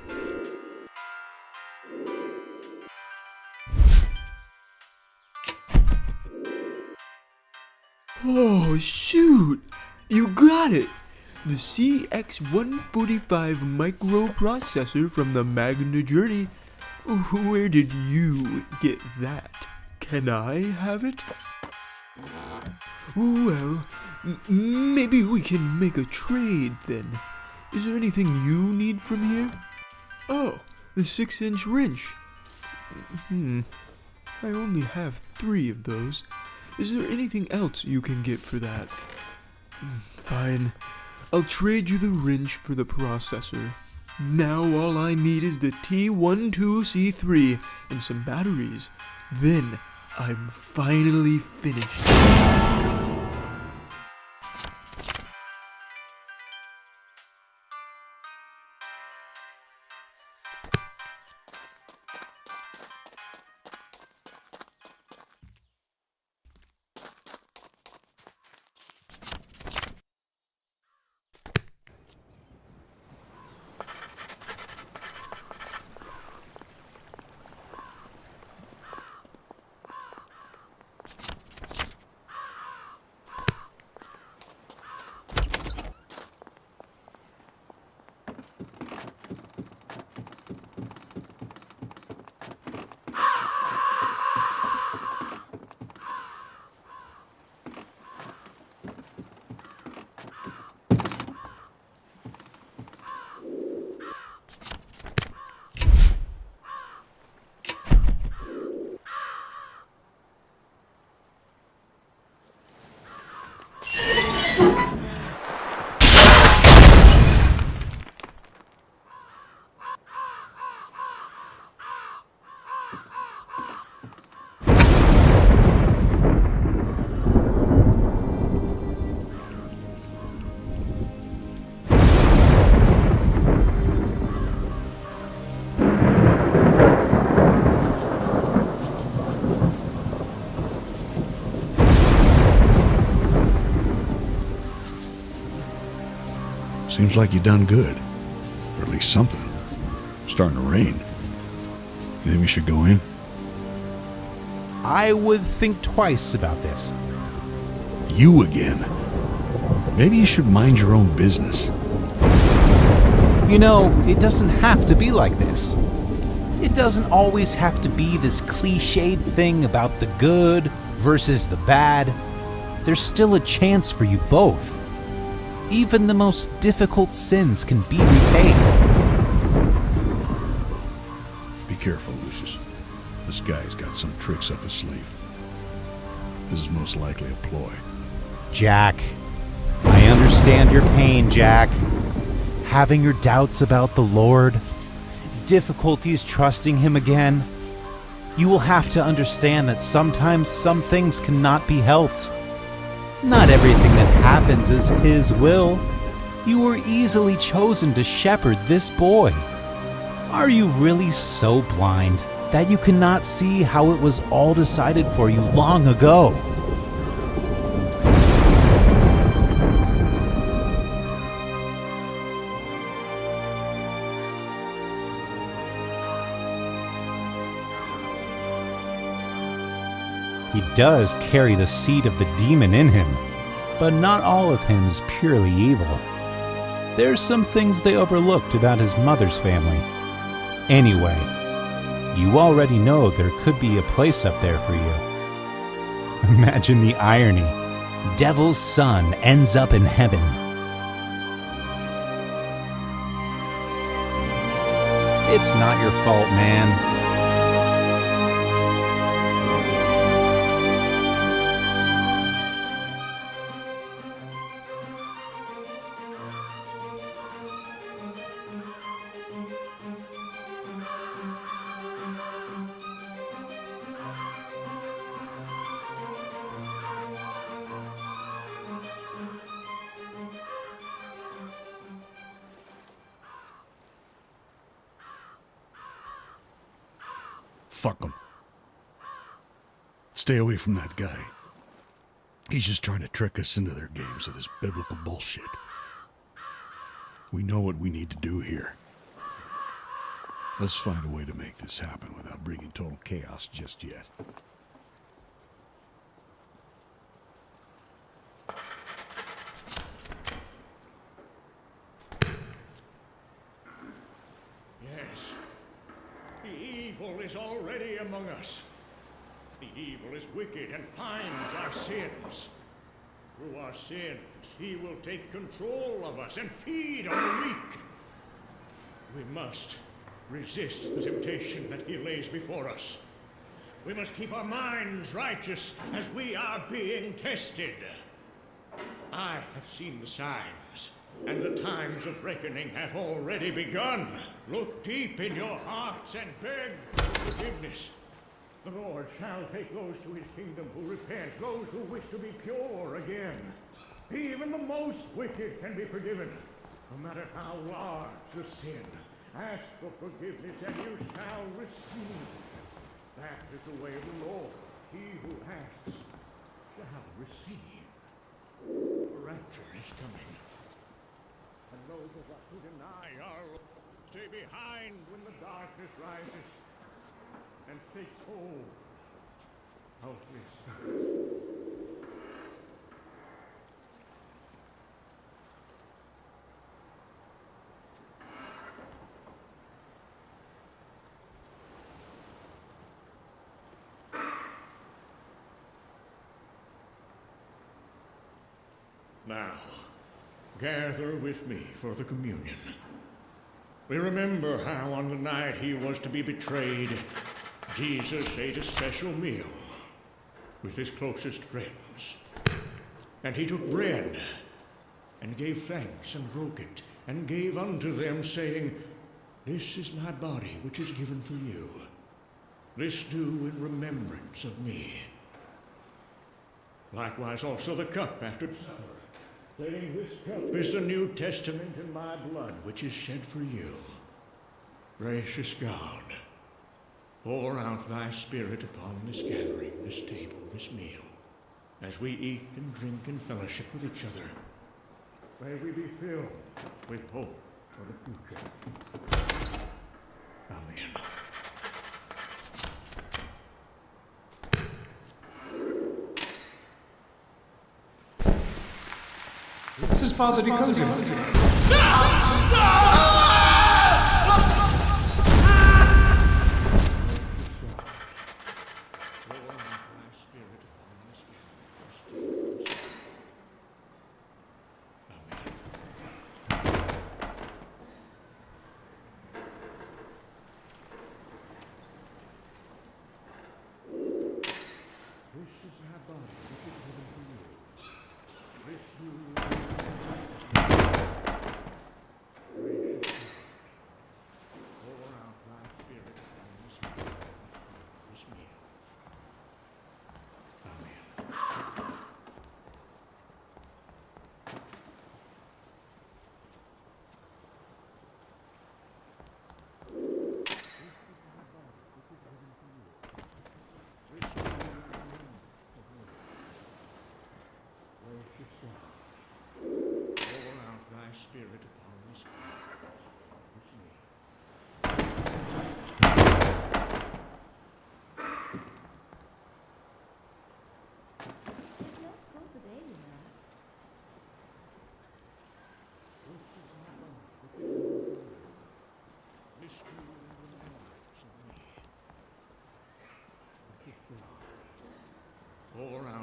Oh, shoot. You got it. The CX145 microprocessor from the Magna Journey. Where did you get that? Can I have it? Well, maybe we can make a trade then. Is there anything you need from here? Oh, the 6-inch wrench. I only have 3 of those. Is there anything else you can get for that? Fine. I'll trade you the wrench for the processor. Now all I need is the T12C3 and some batteries. Then I'm finally finished. Seems like you done good. Or at least something. Starting to rain. You think we should go in? I would think twice about this. You again. Maybe you should mind your own business. You know, it doesn't have to be like this. It doesn't always have to be this cliched thing about the good versus the bad. There's still a chance for you both. Even the most difficult sins can be repaid. Be careful, Lucius. This guy's got some tricks up his sleeve. This is most likely a ploy. Jack, I understand your pain, Jack. Having your doubts about the Lord, difficulties trusting Him again. You will have to understand that sometimes some things cannot be helped. Not everything that happens is His will. You were easily chosen to shepherd this boy. Are you really so blind that you cannot see how it was all decided for you long ago? He does carry the seed of the demon in him. but not all of him is purely evil. There's some things they overlooked about his mother's family. Anyway, you already know there could be a place up there for you. Imagine the irony. Devil's son ends up in heaven. It's not your fault, man. Fuck him. Stay away from that guy. He's just trying to trick us into their games of this biblical bullshit. We know what we need to do here. Let's find a way to make this happen without bringing total chaos just yet. Yes. The evil is already among us. The evil is wicked and finds our sins. Through our sins, he will take control of us and feed on the weak. We must resist the temptation that he lays before us. We must keep our minds righteous as we are being tested. I have seen the signs, and the times of reckoning have already begun. Look deep in your hearts and beg for forgiveness. The Lord shall take those to his kingdom who repent, those who wish to be pure again. Even the most wicked can be forgiven, no matter how large the sin. Ask for forgiveness and you shall receive. That is the way of the Lord. He who asks shall receive. The rapture is coming. And those of us who deny our Lord stay behind when the darkness rises and takes hold of this. Now, gather with me for the communion. We remember how on the night he was to be betrayed, Jesus ate a special meal with his closest friends. And he took bread and gave thanks and broke it and gave unto them, saying, "This is my body which is given for you. This do in remembrance of me." Likewise also the cup after supper, saying, "This cup is the New Testament in my blood, which is shed for you." Gracious God, pour out thy Spirit upon this gathering, this table, this meal, as we eat and drink in fellowship with each other. May we be filled with hope for the future. Amen. This is Father DeCosia.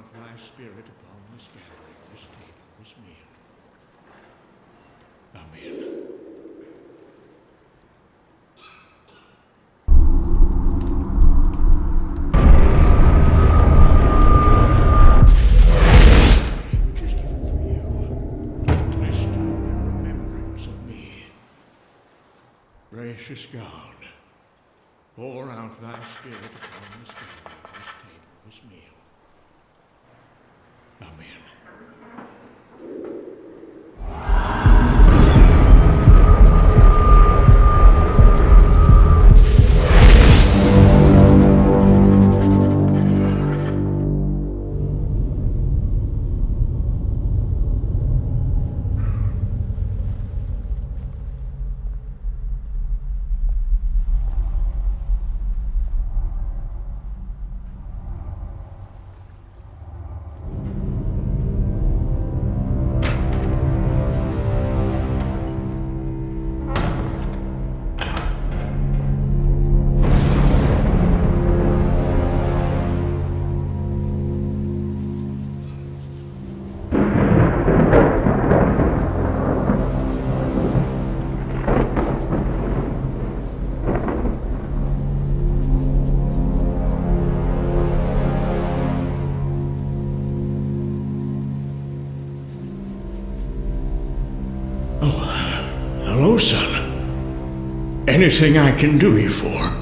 out thy spirit upon this gathering, this table, this meal. Amen. Which is given for you. This do in remembrance of me. Gracious God, pour out thy spirit upon this gathering, this table, this meal. Amen. Hello, son. Anything I can do you for?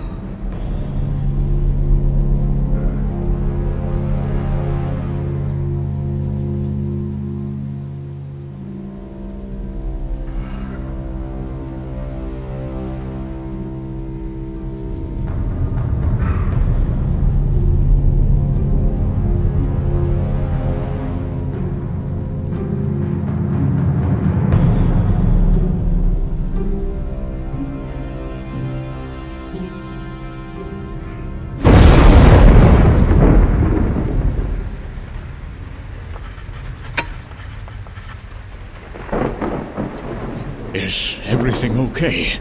Is everything okay?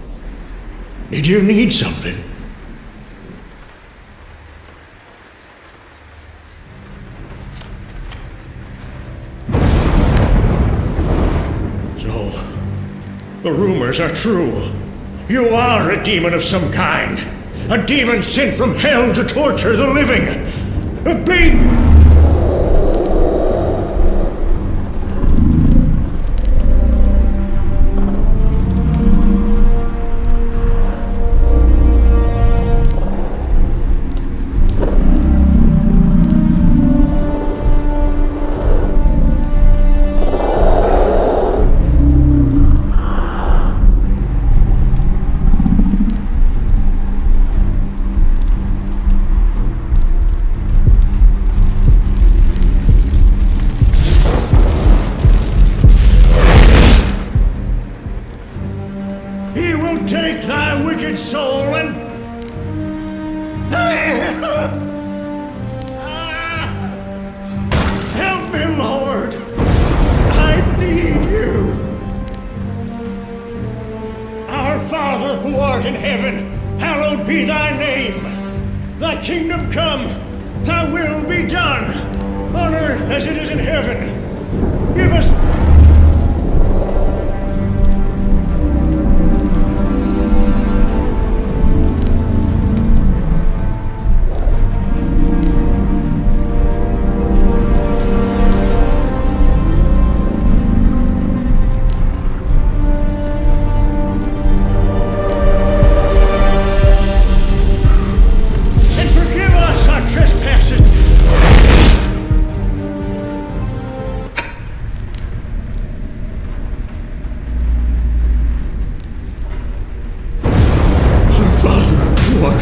Did you need something? So, the rumors are true. You are a demon of some kind. A demon sent from hell to torture the living. A big... He will take thy wicked soul and... Help me, Lord! I need you! Our Father who art in heaven, hallowed be thy name! Thy kingdom come, thy will be done, on earth as it is in heaven. Give us...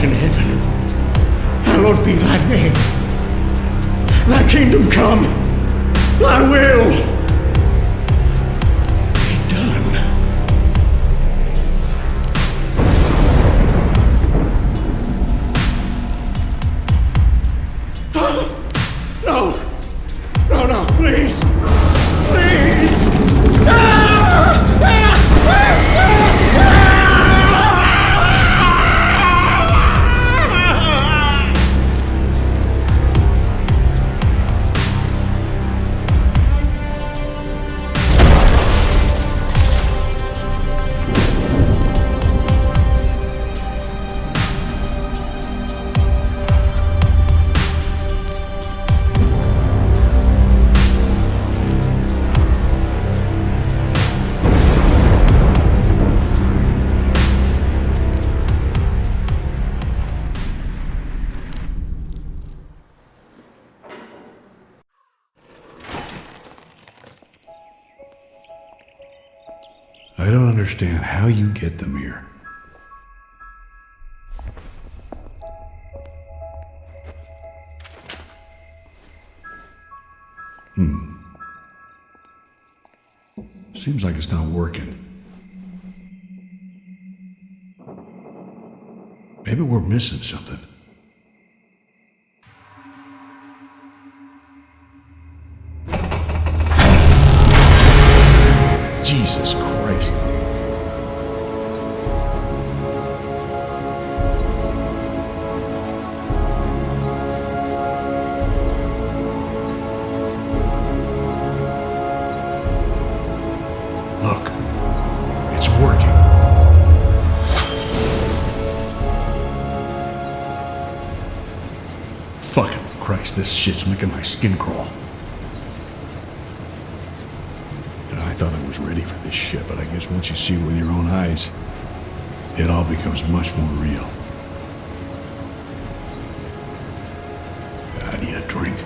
in heaven, hallowed be thy name. Thy kingdom come, thy will be done. No, please. Please. I don't understand how you get them here. Seems like it's not working. Maybe we're missing something. Jesus Christ. Look, it's working. Fucking Christ, this shit's making my skin crawl. I thought I was ready for this shit, but I guess once you see it with your own eyes, it all becomes much more real. I need a drink.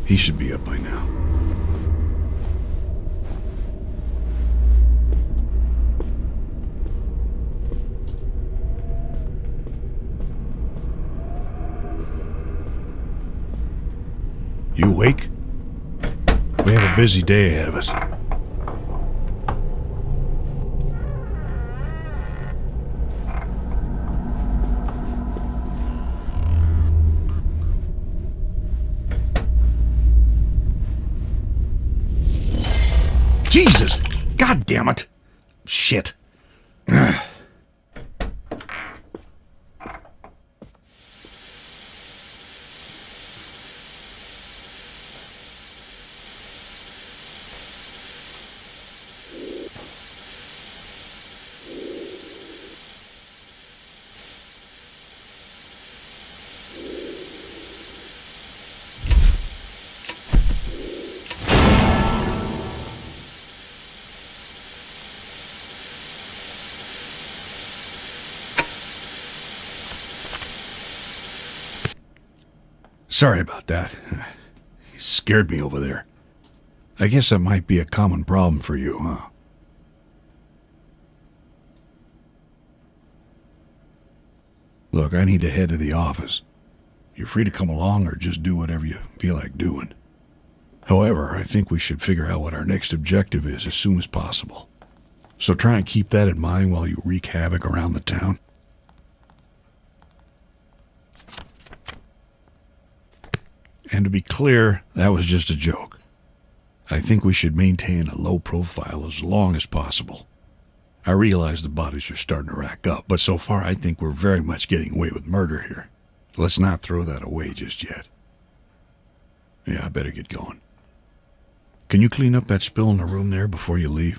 He should be up by now. You awake? We have a busy day ahead of us. Jesus! God damn it! Shit. Ugh. Sorry about that. You scared me over there. I guess that might be a common problem for you, huh? Look, I need to head to the office. You're free to come along or just do whatever you feel like doing. However, I think we should figure out what our next objective is as soon as possible. So try and keep that in mind while you wreak havoc around the town. And to be clear, that was just a joke. I think we should maintain a low profile as long as possible. I realize the bodies are starting to rack up, but so far I think we're very much getting away with murder here. Let's not throw that away just yet. Yeah, I better get going. Can you clean up that spill in the room there before you leave?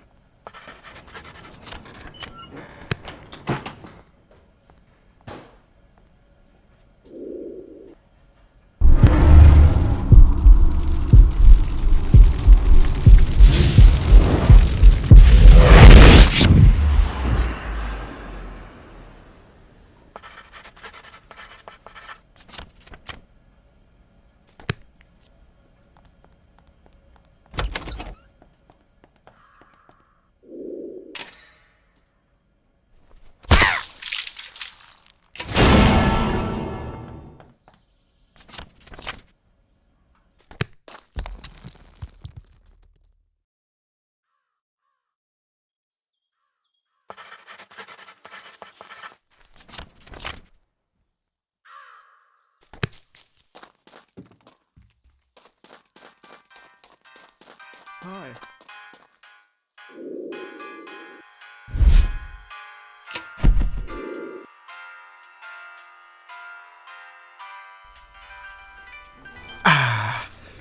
Hi.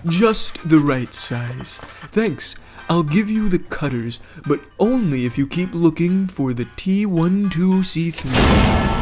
Just the right size. Thanks. I'll give you the cutters, but only if you keep looking for the T12C3.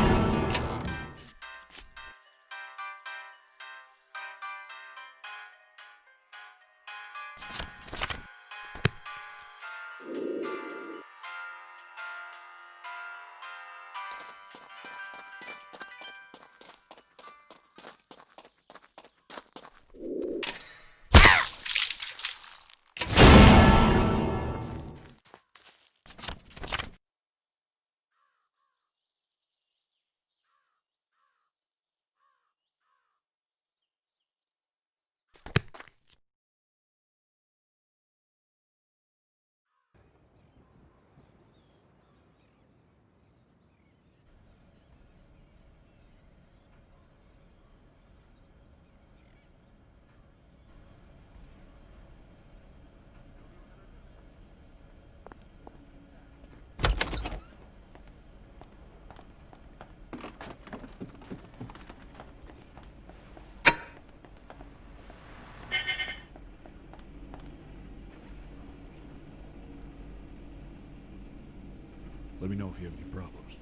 Let me know if you have any problems.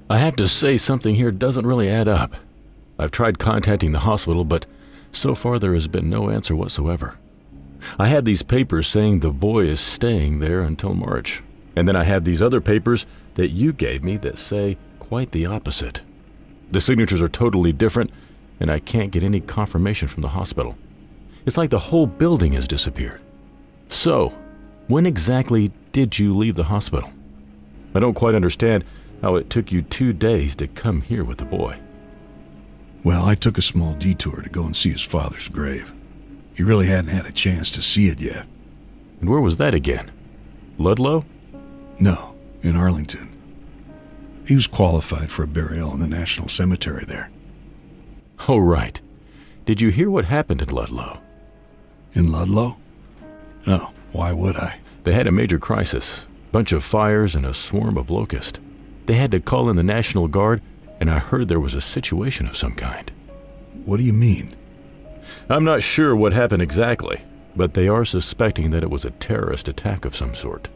I have to say something here doesn't really add up. I've tried contacting the hospital, but so far there has been no answer whatsoever. I have these papers saying the boy is staying there until March. And then I have these other papers that you gave me that say quite the opposite. The signatures are totally different, and I can't get any confirmation from the hospital. It's like the whole building has disappeared. So, when exactly did you leave the hospital? I don't quite understand how it took you 2 days to come here with the boy. Well, I took a small detour to go and see his father's grave. He really hadn't had a chance to see it yet. And where was that again? Ludlow? No, in Arlington. He was qualified for a burial in the National Cemetery there. Oh, right. Did you hear what happened in Ludlow? In Ludlow? No, why would I? They had a major crisis. Bunch of fires and a swarm of locusts. They had to call in the National Guard, and I heard there was a situation of some kind. What do you mean? I'm not sure what happened exactly, but they are suspecting that it was a terrorist attack of some sort.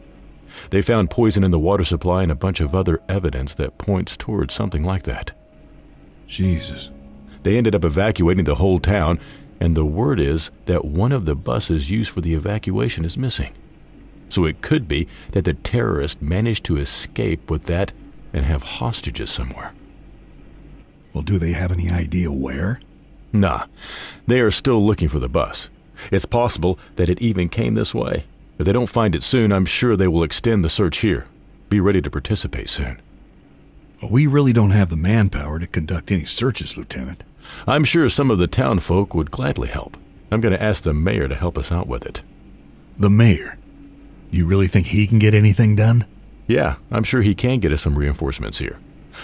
They found poison in the water supply and a bunch of other evidence that points towards something like that. Jesus. They ended up evacuating the whole town, and the word is that one of the buses used for the evacuation is missing. So it could be that the terrorists managed to escape with that and have hostages somewhere. Well, do they have any idea where? Nah, they are still looking for the bus. It's possible that it even came this way. If they don't find it soon, I'm sure they will extend the search here. Be ready to participate soon. Well, we really don't have the manpower to conduct any searches, Lieutenant. I'm sure some of the town folk would gladly help. I'm going to ask the mayor to help us out with it. The mayor? You really think he can get anything done? Yeah, I'm sure he can get us some reinforcements here.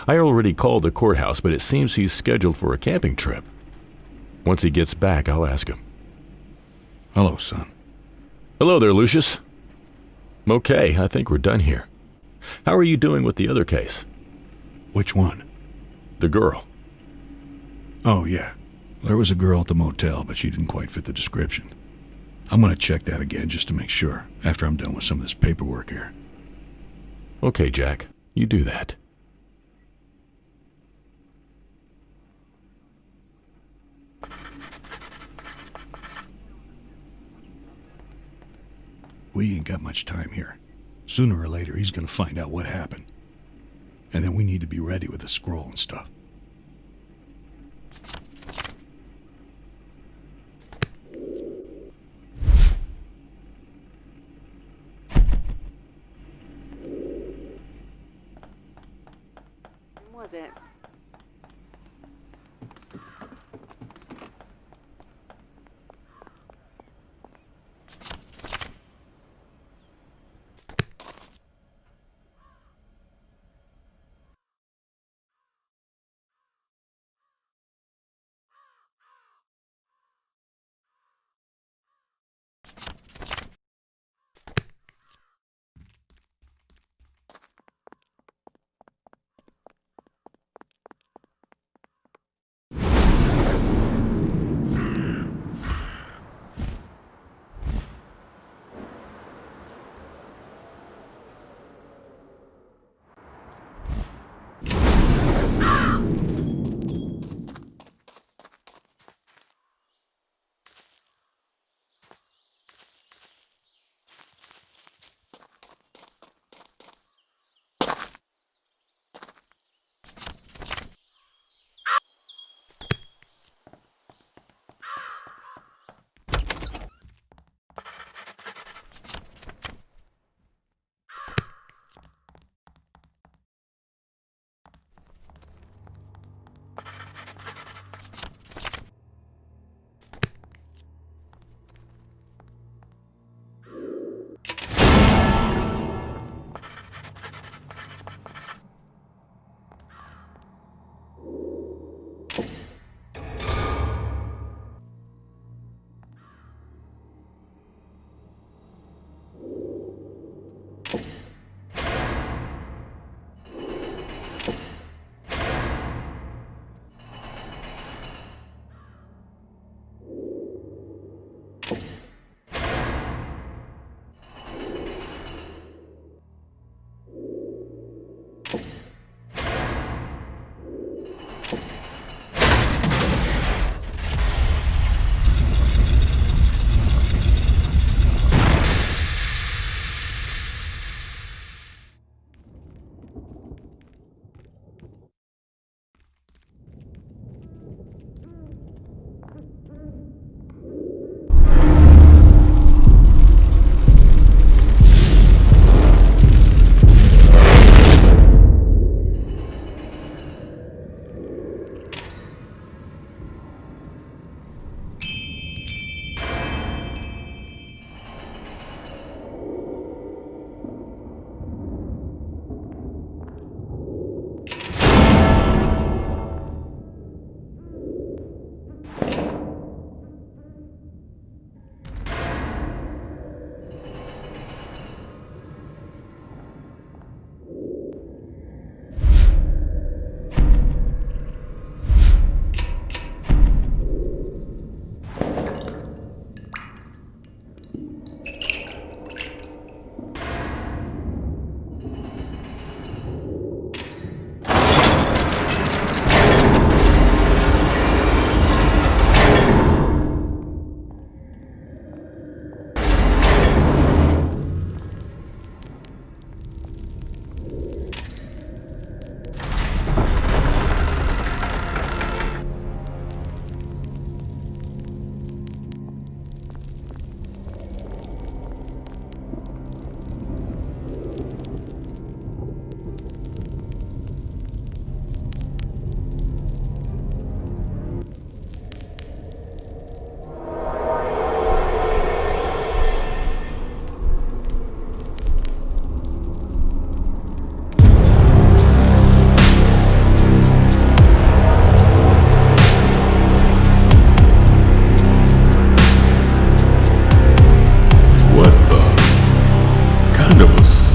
I already called the courthouse, but it seems he's scheduled for a camping trip. Once he gets back, I'll ask him. Hello, son. Hello there, Lucius. Okay, I think we're done here. How are you doing with the other case? Which one? The girl. Oh, yeah. There was a girl at the motel, but she didn't quite fit the description. I'm going to check that again just to make sure, after I'm done with some of this paperwork here. Okay, Jack. You do that. We ain't got much time here. Sooner or later, he's going to find out what happened. And then we need to be ready with the scroll and stuff. Was it?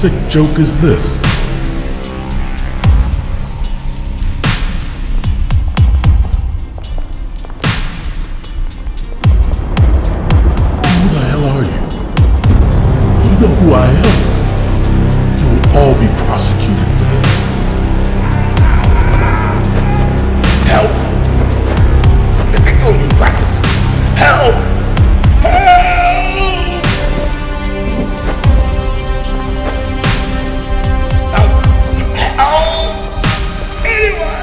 sick joke is this? Who the hell are you? You know who I am. You'll all be prosecuted for this. Help! Let me go, you crackers! Help! Help! Help! Anyone!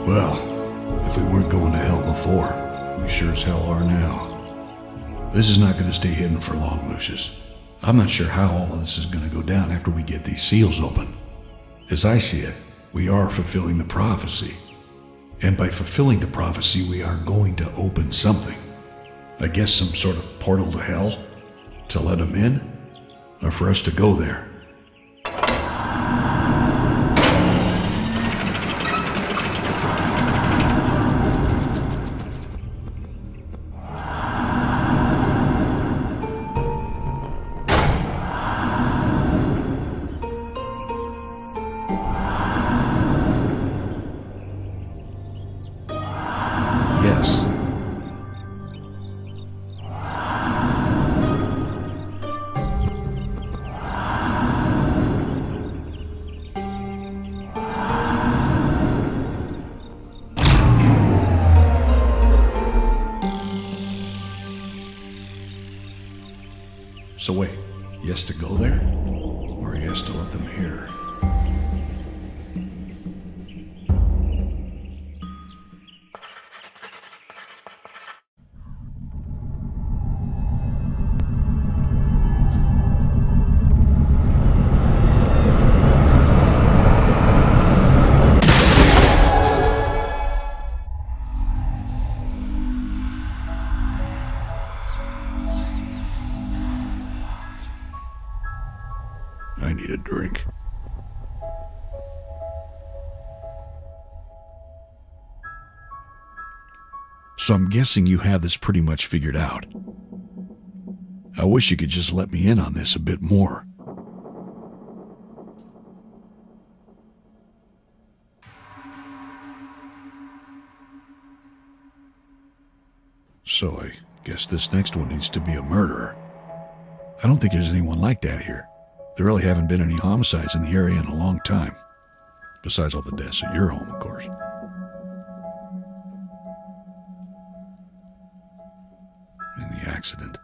Well, if we weren't going to hell before, we sure as hell are now. This is not going to stay hidden for long, Lucius. I'm not sure how all of this is going to go down after we get these seals open. As I see it, we are fulfilling the prophecy. And by fulfilling the prophecy, we are going to open something. I guess some sort of portal to hell? To let them in? Or for us to go there? Yes. So wait, yes to go there? Or yes to let them hear? I need a drink. So I'm guessing you have this pretty much figured out. I wish you could just let me in on this a bit more. So I guess this next one needs to be a murderer. I don't think there's anyone like that here. There really haven't been any homicides in the area in a long time. Besides all the deaths at your home, of course. And the accident.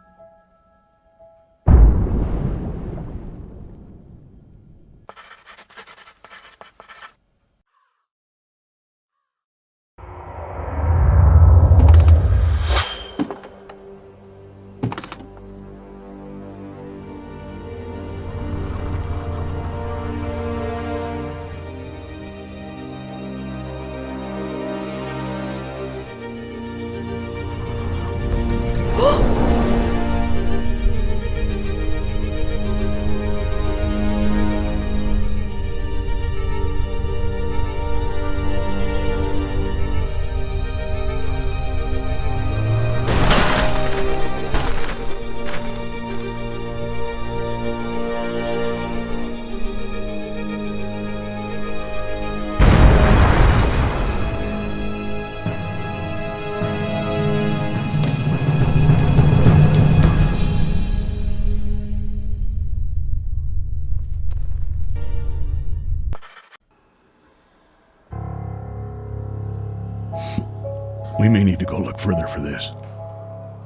We may need to go look further for this.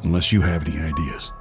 Unless you have any ideas.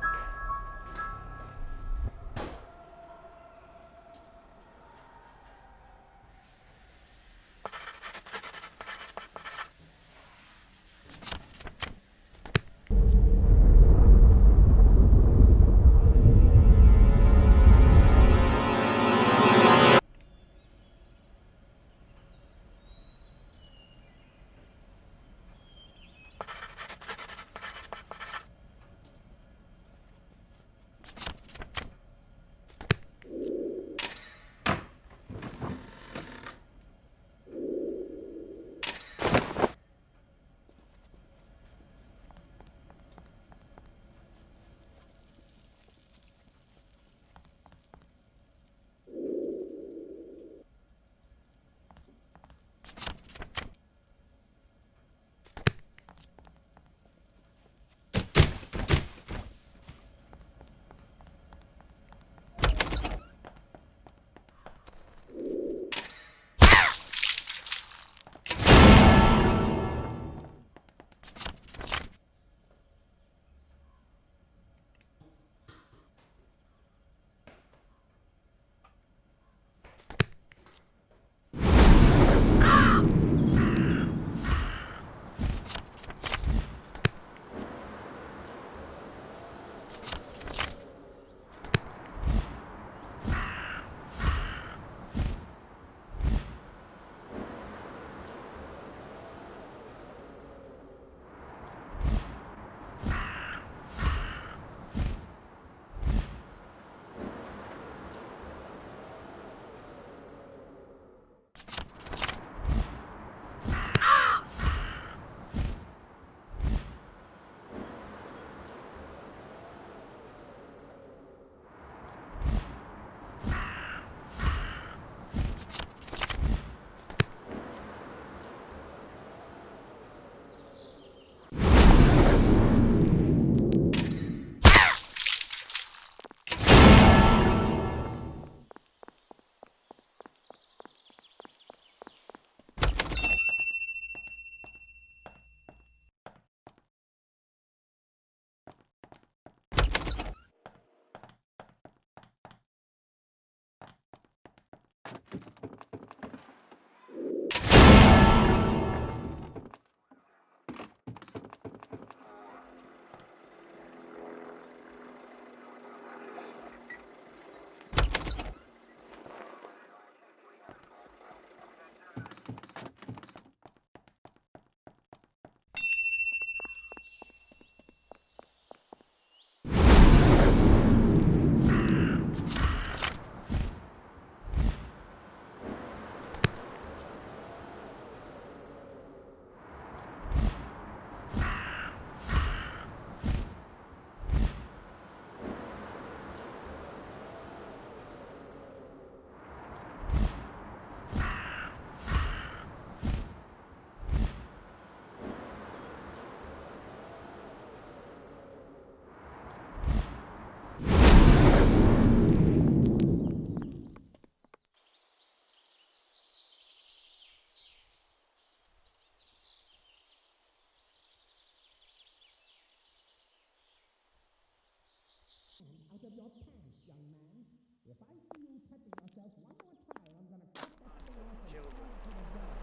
Out of your pants, young man. If I see you touching yourself one more time, I'm gonna cut that thing off and throw it to the dog.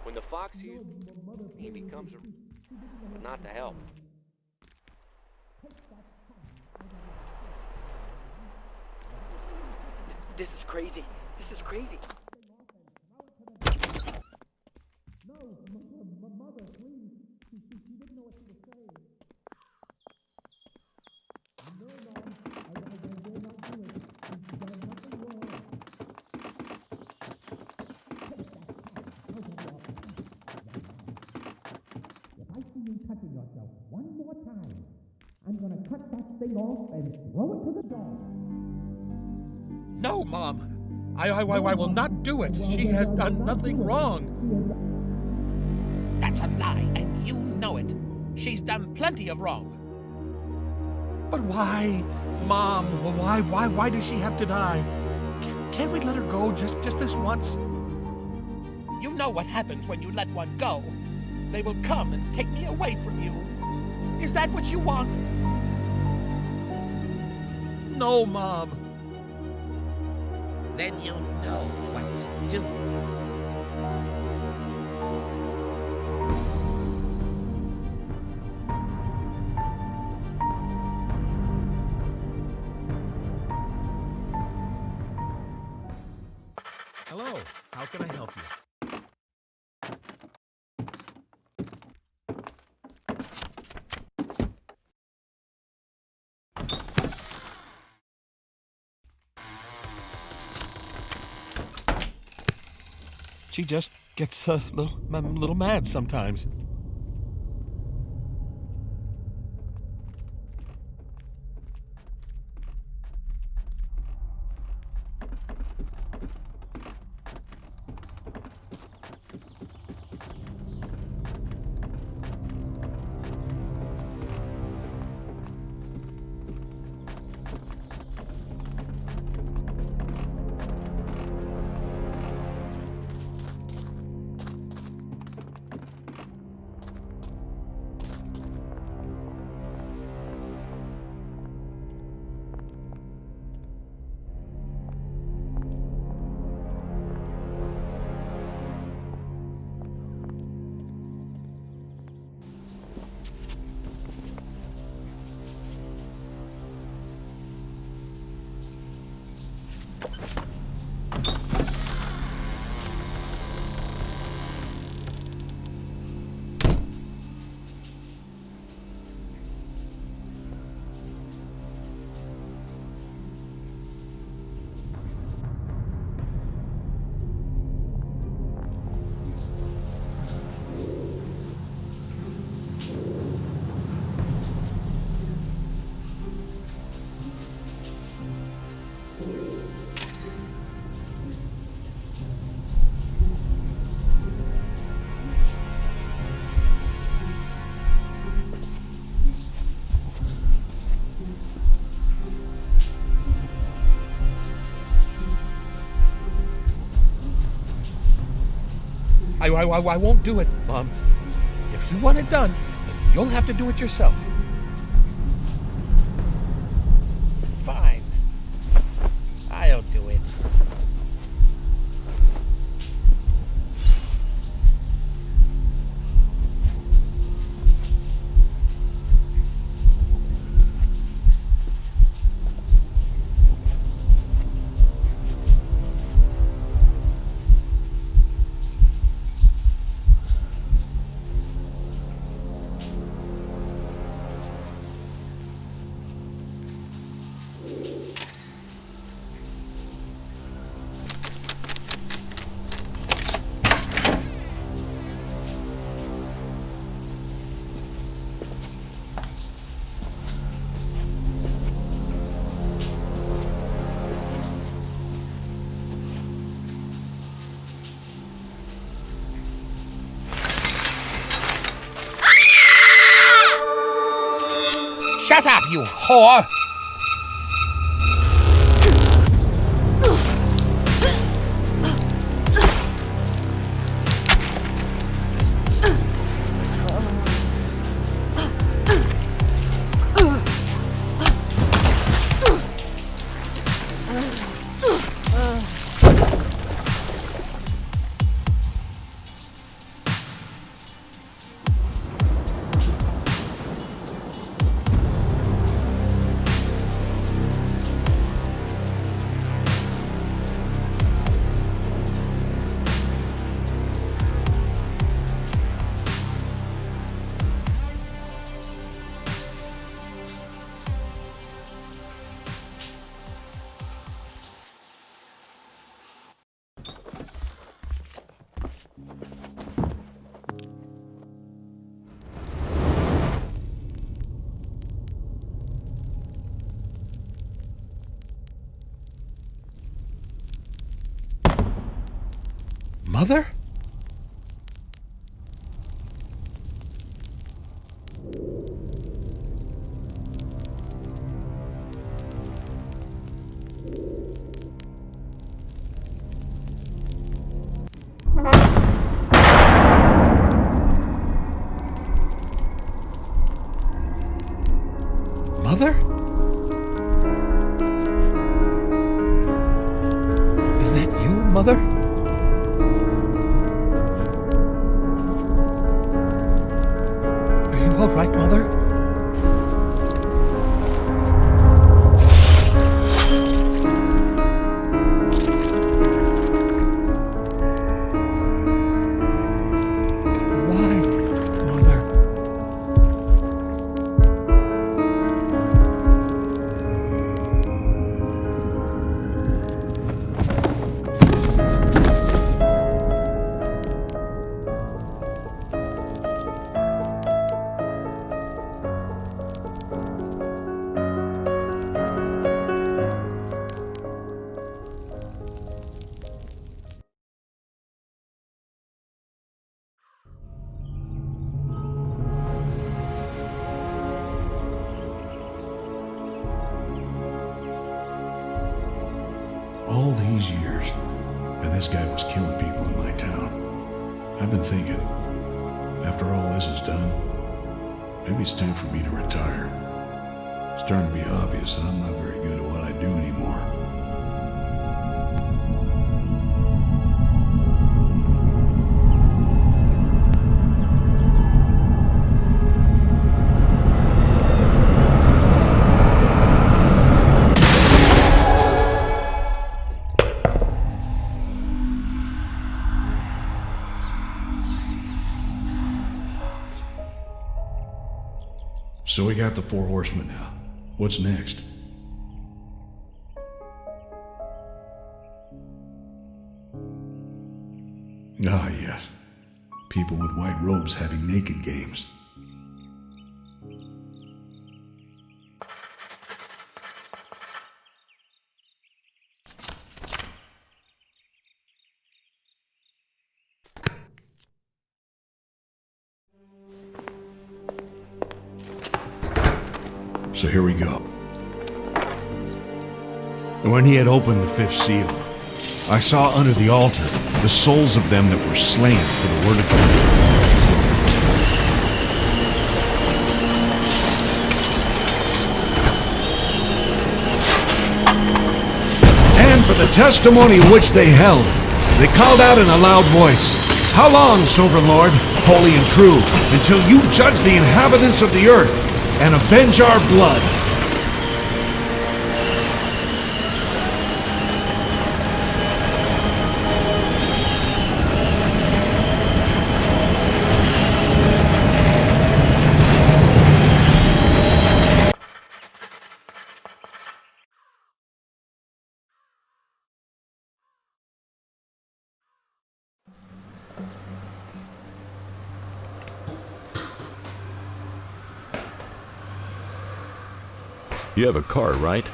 When the fox hears, he becomes a... but not to help. This is crazy. This is crazy. No, mother, please. She didn't know what she was saying. No, Mom, I will not do it. She's done nothing wrong. Take that cat out of your pants, young man. If I see you touching yourself one more time, I'm gonna cut that thing off and throw it to the dog. No, Mom. I will not do it. She has done nothing wrong. That's a lie, and you know it. She's done plenty of wrong. But why, Mom? Why does she have to die? Can't we let her go just this once? You know what happens when you let one go. They will come and take me away from you. Is that what you want? No, Mom. Then you'll know what to do. Hello. How can I help you? She just gets a little mad sometimes. I won't do it, Mom. If you want it done, then you'll have to do it yourself. Fine. I'll do it. Shut up, you whore! Mother? Mother? Are you all right, Mother? Why, Mother? All these years, and this guy was killing people in my town. I've been thinking, after all this is done, maybe it's time for me to retire. It's starting to be obvious that I'm not very good at what I do anymore. So we got the 4 horsemen now. What's next? Ah, yes. People with white robes having naked games. So here we go. And when he had opened the 5th seal, I saw under the altar the souls of them that were slain for the word of God, and for the testimony which they held. They called out in a loud voice, "How long, sovereign Lord, holy and true, until you judge the inhabitants of the earth and avenge our blood?" You have a car, right?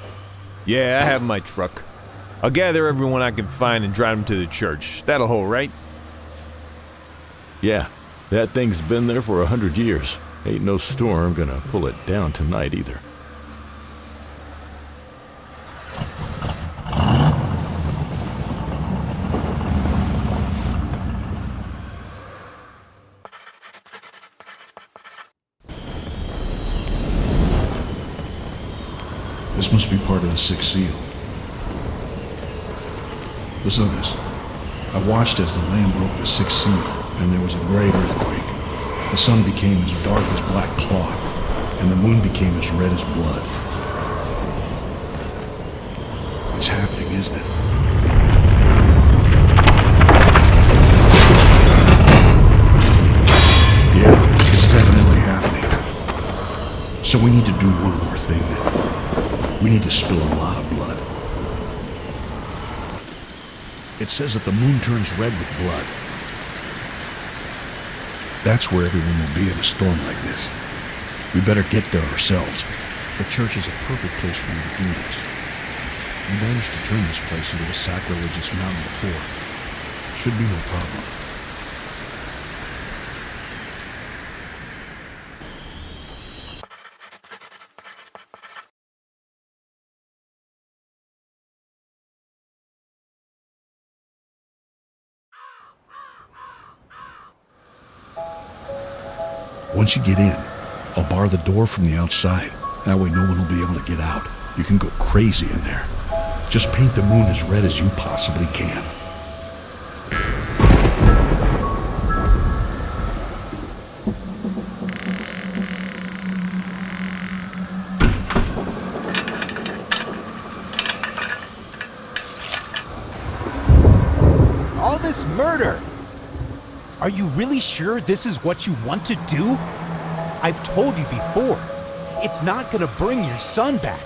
Yeah, I have my truck. I'll gather everyone I can find and drive them to the church. That'll hold, right? Yeah, that thing's been there for 100 years. Ain't no storm gonna pull it down tonight either. This must be part of the 6th seal. Listen to this. I watched as the Lamb broke the 6th seal, and there was a great earthquake. The sun became as dark as black cloth, and the moon became as red as blood. It's happening, isn't it? Yeah, it's definitely happening. So we need to do one more thing then. We need to spill a lot of blood. It says that the moon turns red with blood. That's where everyone will be in a storm like this. We better get there ourselves. The church is a perfect place for you to do this. We managed to turn this place into a sacrilegious mountain before. Should be no problem. Once you get in, I'll bar the door from the outside. That way no one will be able to get out. You can go crazy in there. Just paint the moon as red as you possibly can. this murder? Are you really sure this is what you want to do? I've told you before, it's not gonna bring your son back.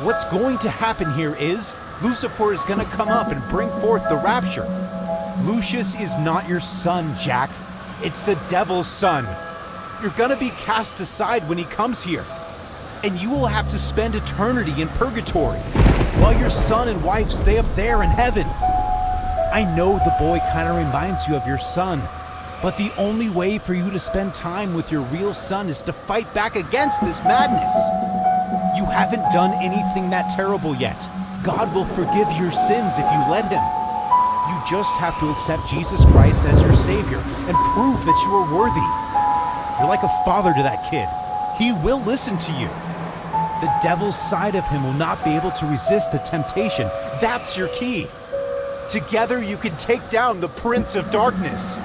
What's going to happen here is Lucifer is gonna come up and bring forth the rapture. Lucius is not your son, Jack. It's the devil's son. You're gonna be cast aside when he comes here, and you will have to spend eternity in purgatory while your son and wife stay up there in heaven. I know the boy kind of reminds you of your son, but the only way for you to spend time with your real son is to fight back against this madness. You haven't done anything that terrible yet. God will forgive your sins if you let him. You just have to accept Jesus Christ as your Savior and prove that you are worthy. You're like a father to that kid. He will listen to you. The devil's side of him will not be able to resist the temptation. That's your key. Together you can take down the Prince of Darkness.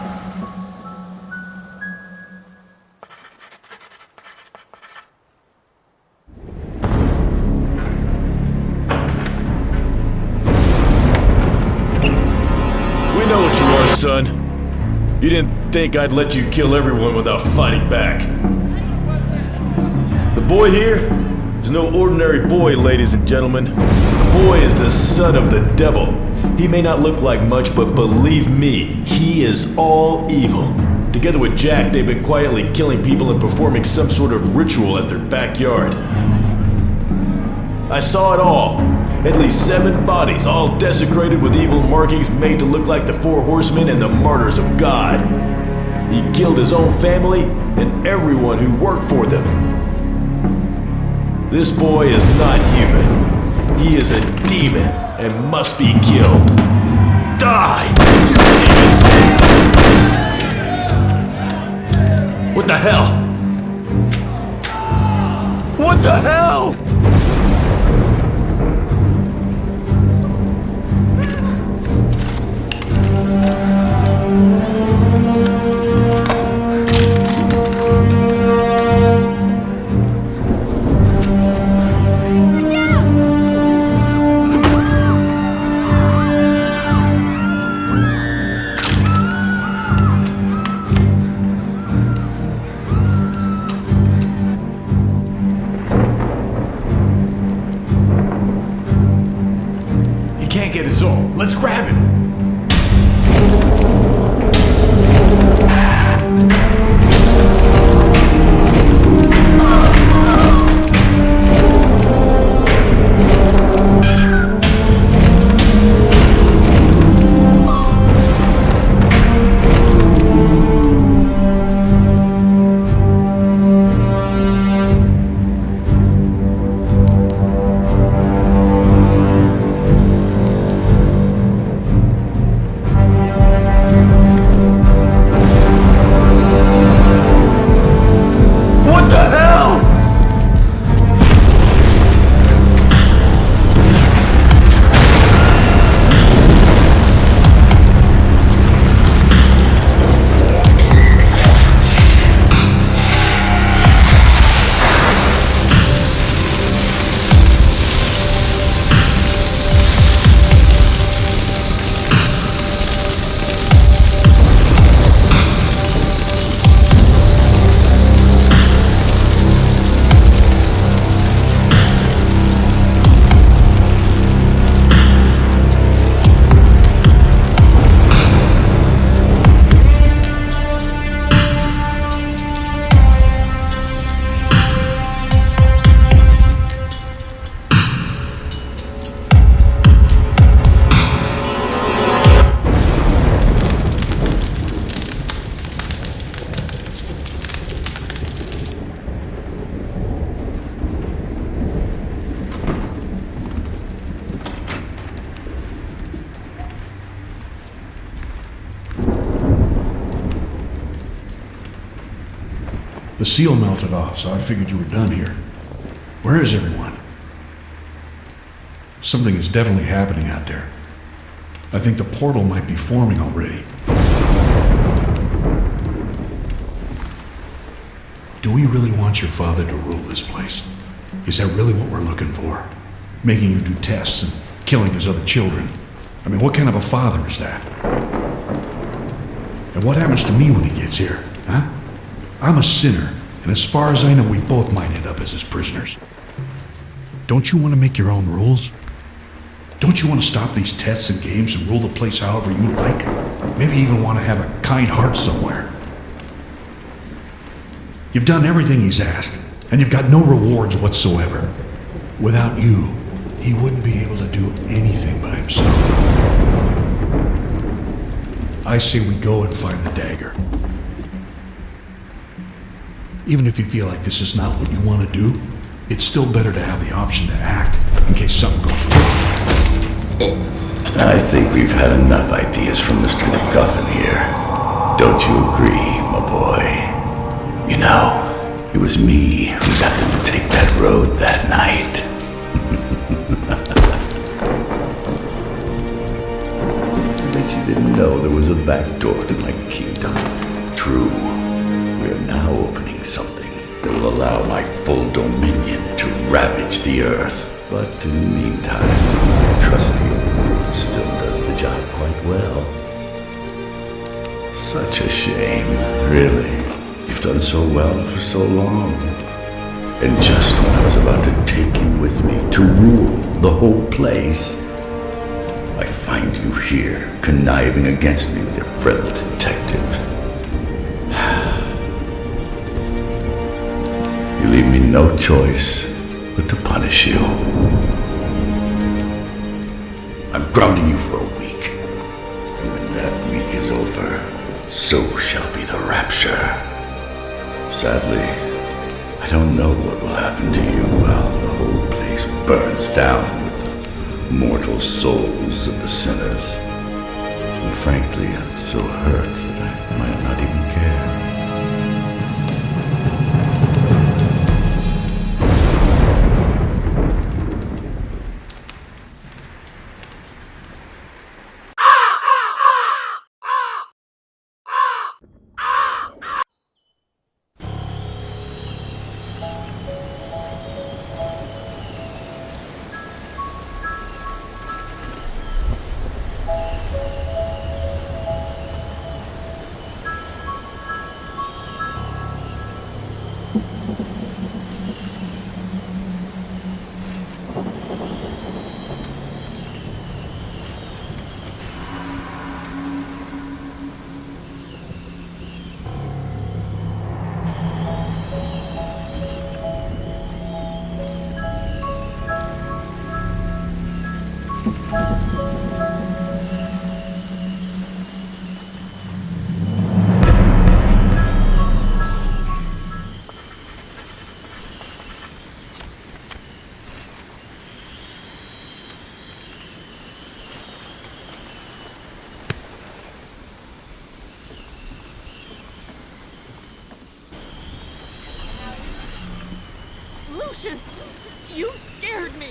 We know what you are, son. You didn't think I'd let you kill everyone without fighting back. The boy here is no ordinary boy, ladies and gentlemen. The boy is the son of the devil. He may not look like much, but believe me, he is all evil. Together with Jack, they've been quietly killing people and performing some sort of ritual at their backyard. I saw it all. At least 7 bodies, all desecrated with evil markings made to look like the 4 horsemen and the martyrs of God. He killed his own family and everyone who worked for them. This boy is not human. He is a demon and must be killed. Die, you demon sin! What the hell? What the hell? Get his all. Let's grab him. The seal melted off, so I figured you were done here. Where is everyone? Something is definitely happening out there. I think the portal might be forming already. Do we really want your father to rule this place? Is that really what we're looking for? Making you do tests and killing his other children? I mean, what kind of a father is that? And what happens to me when he gets here, huh? I'm a sinner, and as far as I know, we both might end up as his prisoners. Don't you want to make your own rules? Don't you want to stop these tests and games and rule the place however you like? Maybe even want to have a kind heart somewhere. You've done everything he's asked, and you've got no rewards whatsoever. Without you, he wouldn't be able to do anything by himself. I say we go and find the dagger. Even if you feel like this is not what you want to do, it's still better to have the option to act in case something goes wrong. I think we've had enough ideas from Mr. MacGuffin here. Don't you agree, my boy? You know, it was me who got them to take that road that night. I bet you didn't know there was a back door to my kingdom. True, we are now opening something that will allow my full dominion to ravage the earth. But in the meantime, trusty old still does the job quite well. Such a shame, really. You've done so well for so long. And just when I was about to take you with me to rule the whole place, I find you here, conniving against me with your friend the detective. You leave me no choice but to punish you. I'm grounding you for a week. And when that week is over, so shall be the rapture. Sadly, I don't know what will happen to you while the whole place burns down with the mortal souls of the sinners. And frankly, I'm so hurt that I might not even care. Lucius, you scared me.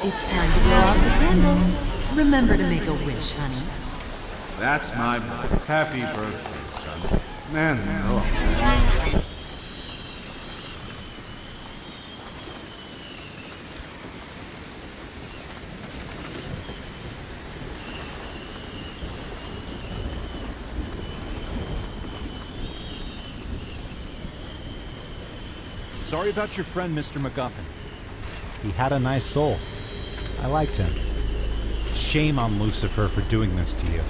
It's time to blow out the candles. Remember to make a wish, honey. That's my boy. Happy birthday, son. Man, no. Sorry about your friend, Mr. MacGuffin. He had a nice soul. I liked him. Shame on Lucifer for doing this to you.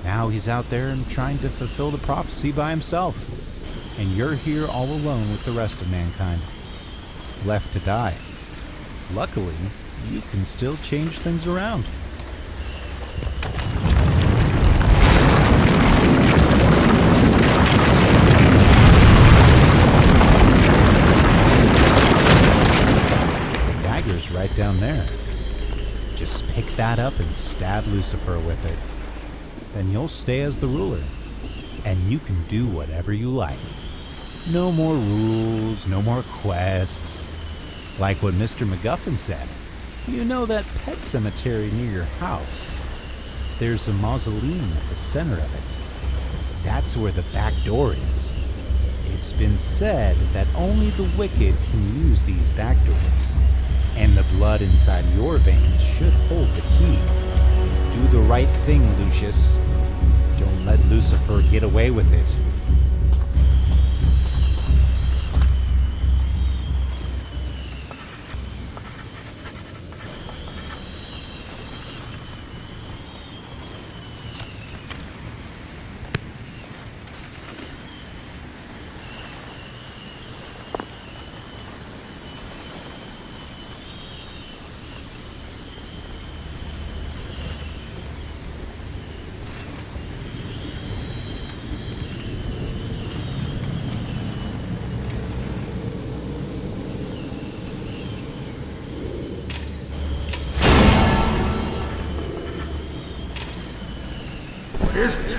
Now he's out there and trying to fulfill the prophecy by himself. And you're here all alone with the rest of mankind. Left to die. Luckily, you can still change things around. The dagger's right down there. Just pick that up and stab Lucifer with it. Then you'll stay as the ruler, and you can do whatever you like. No more rules, no more quests. Like what Mr. MacGuffin said, you know that pet cemetery near your house? There's a mausoleum at the center of it. That's where the back door is. It's been said that only the wicked can use these back doors, and the blood inside your veins should hold the key. Do the right thing, Lucius. Don't let Lucifer get away with it. What is this?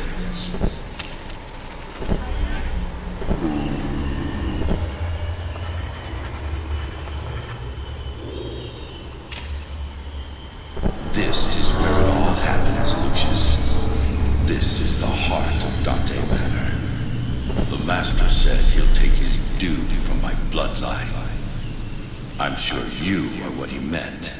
This is where it all happens, Lucius. This is the heart of Dante Manor. The Master said he'll take his due from my bloodline. I'm sure you are what he meant.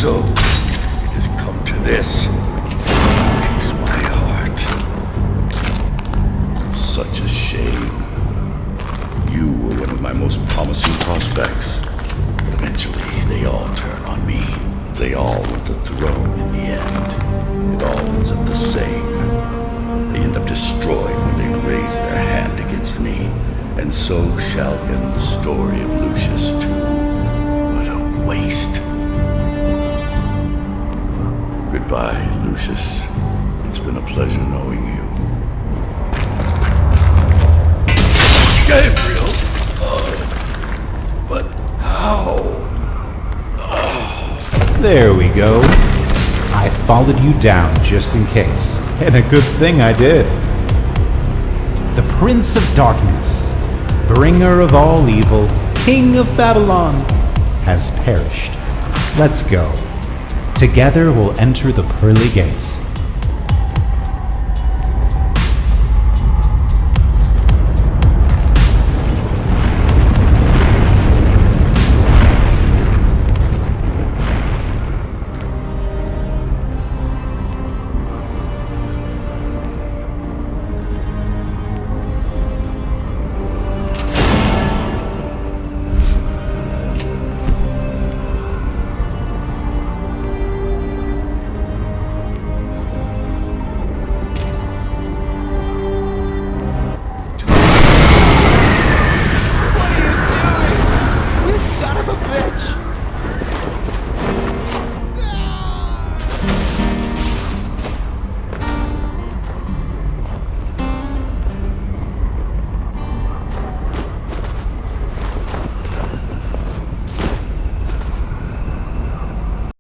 So, it has come to this. It breaks my heart. Such a shame. You were one of my most promising prospects. But eventually, they all turn on me. They all want the throne in the end. It all ends up the same. They end up destroyed when they raise their hand against me. And so shall end the story of Lucius II. What a waste. Goodbye, Lucius. It's been a pleasure knowing you. Gabriel! But how? There we go. I followed you down just in case, and a good thing I did. The Prince of Darkness, bringer of all evil, King of Babylon, has perished. Let's go. Together we'll enter the pearly gates.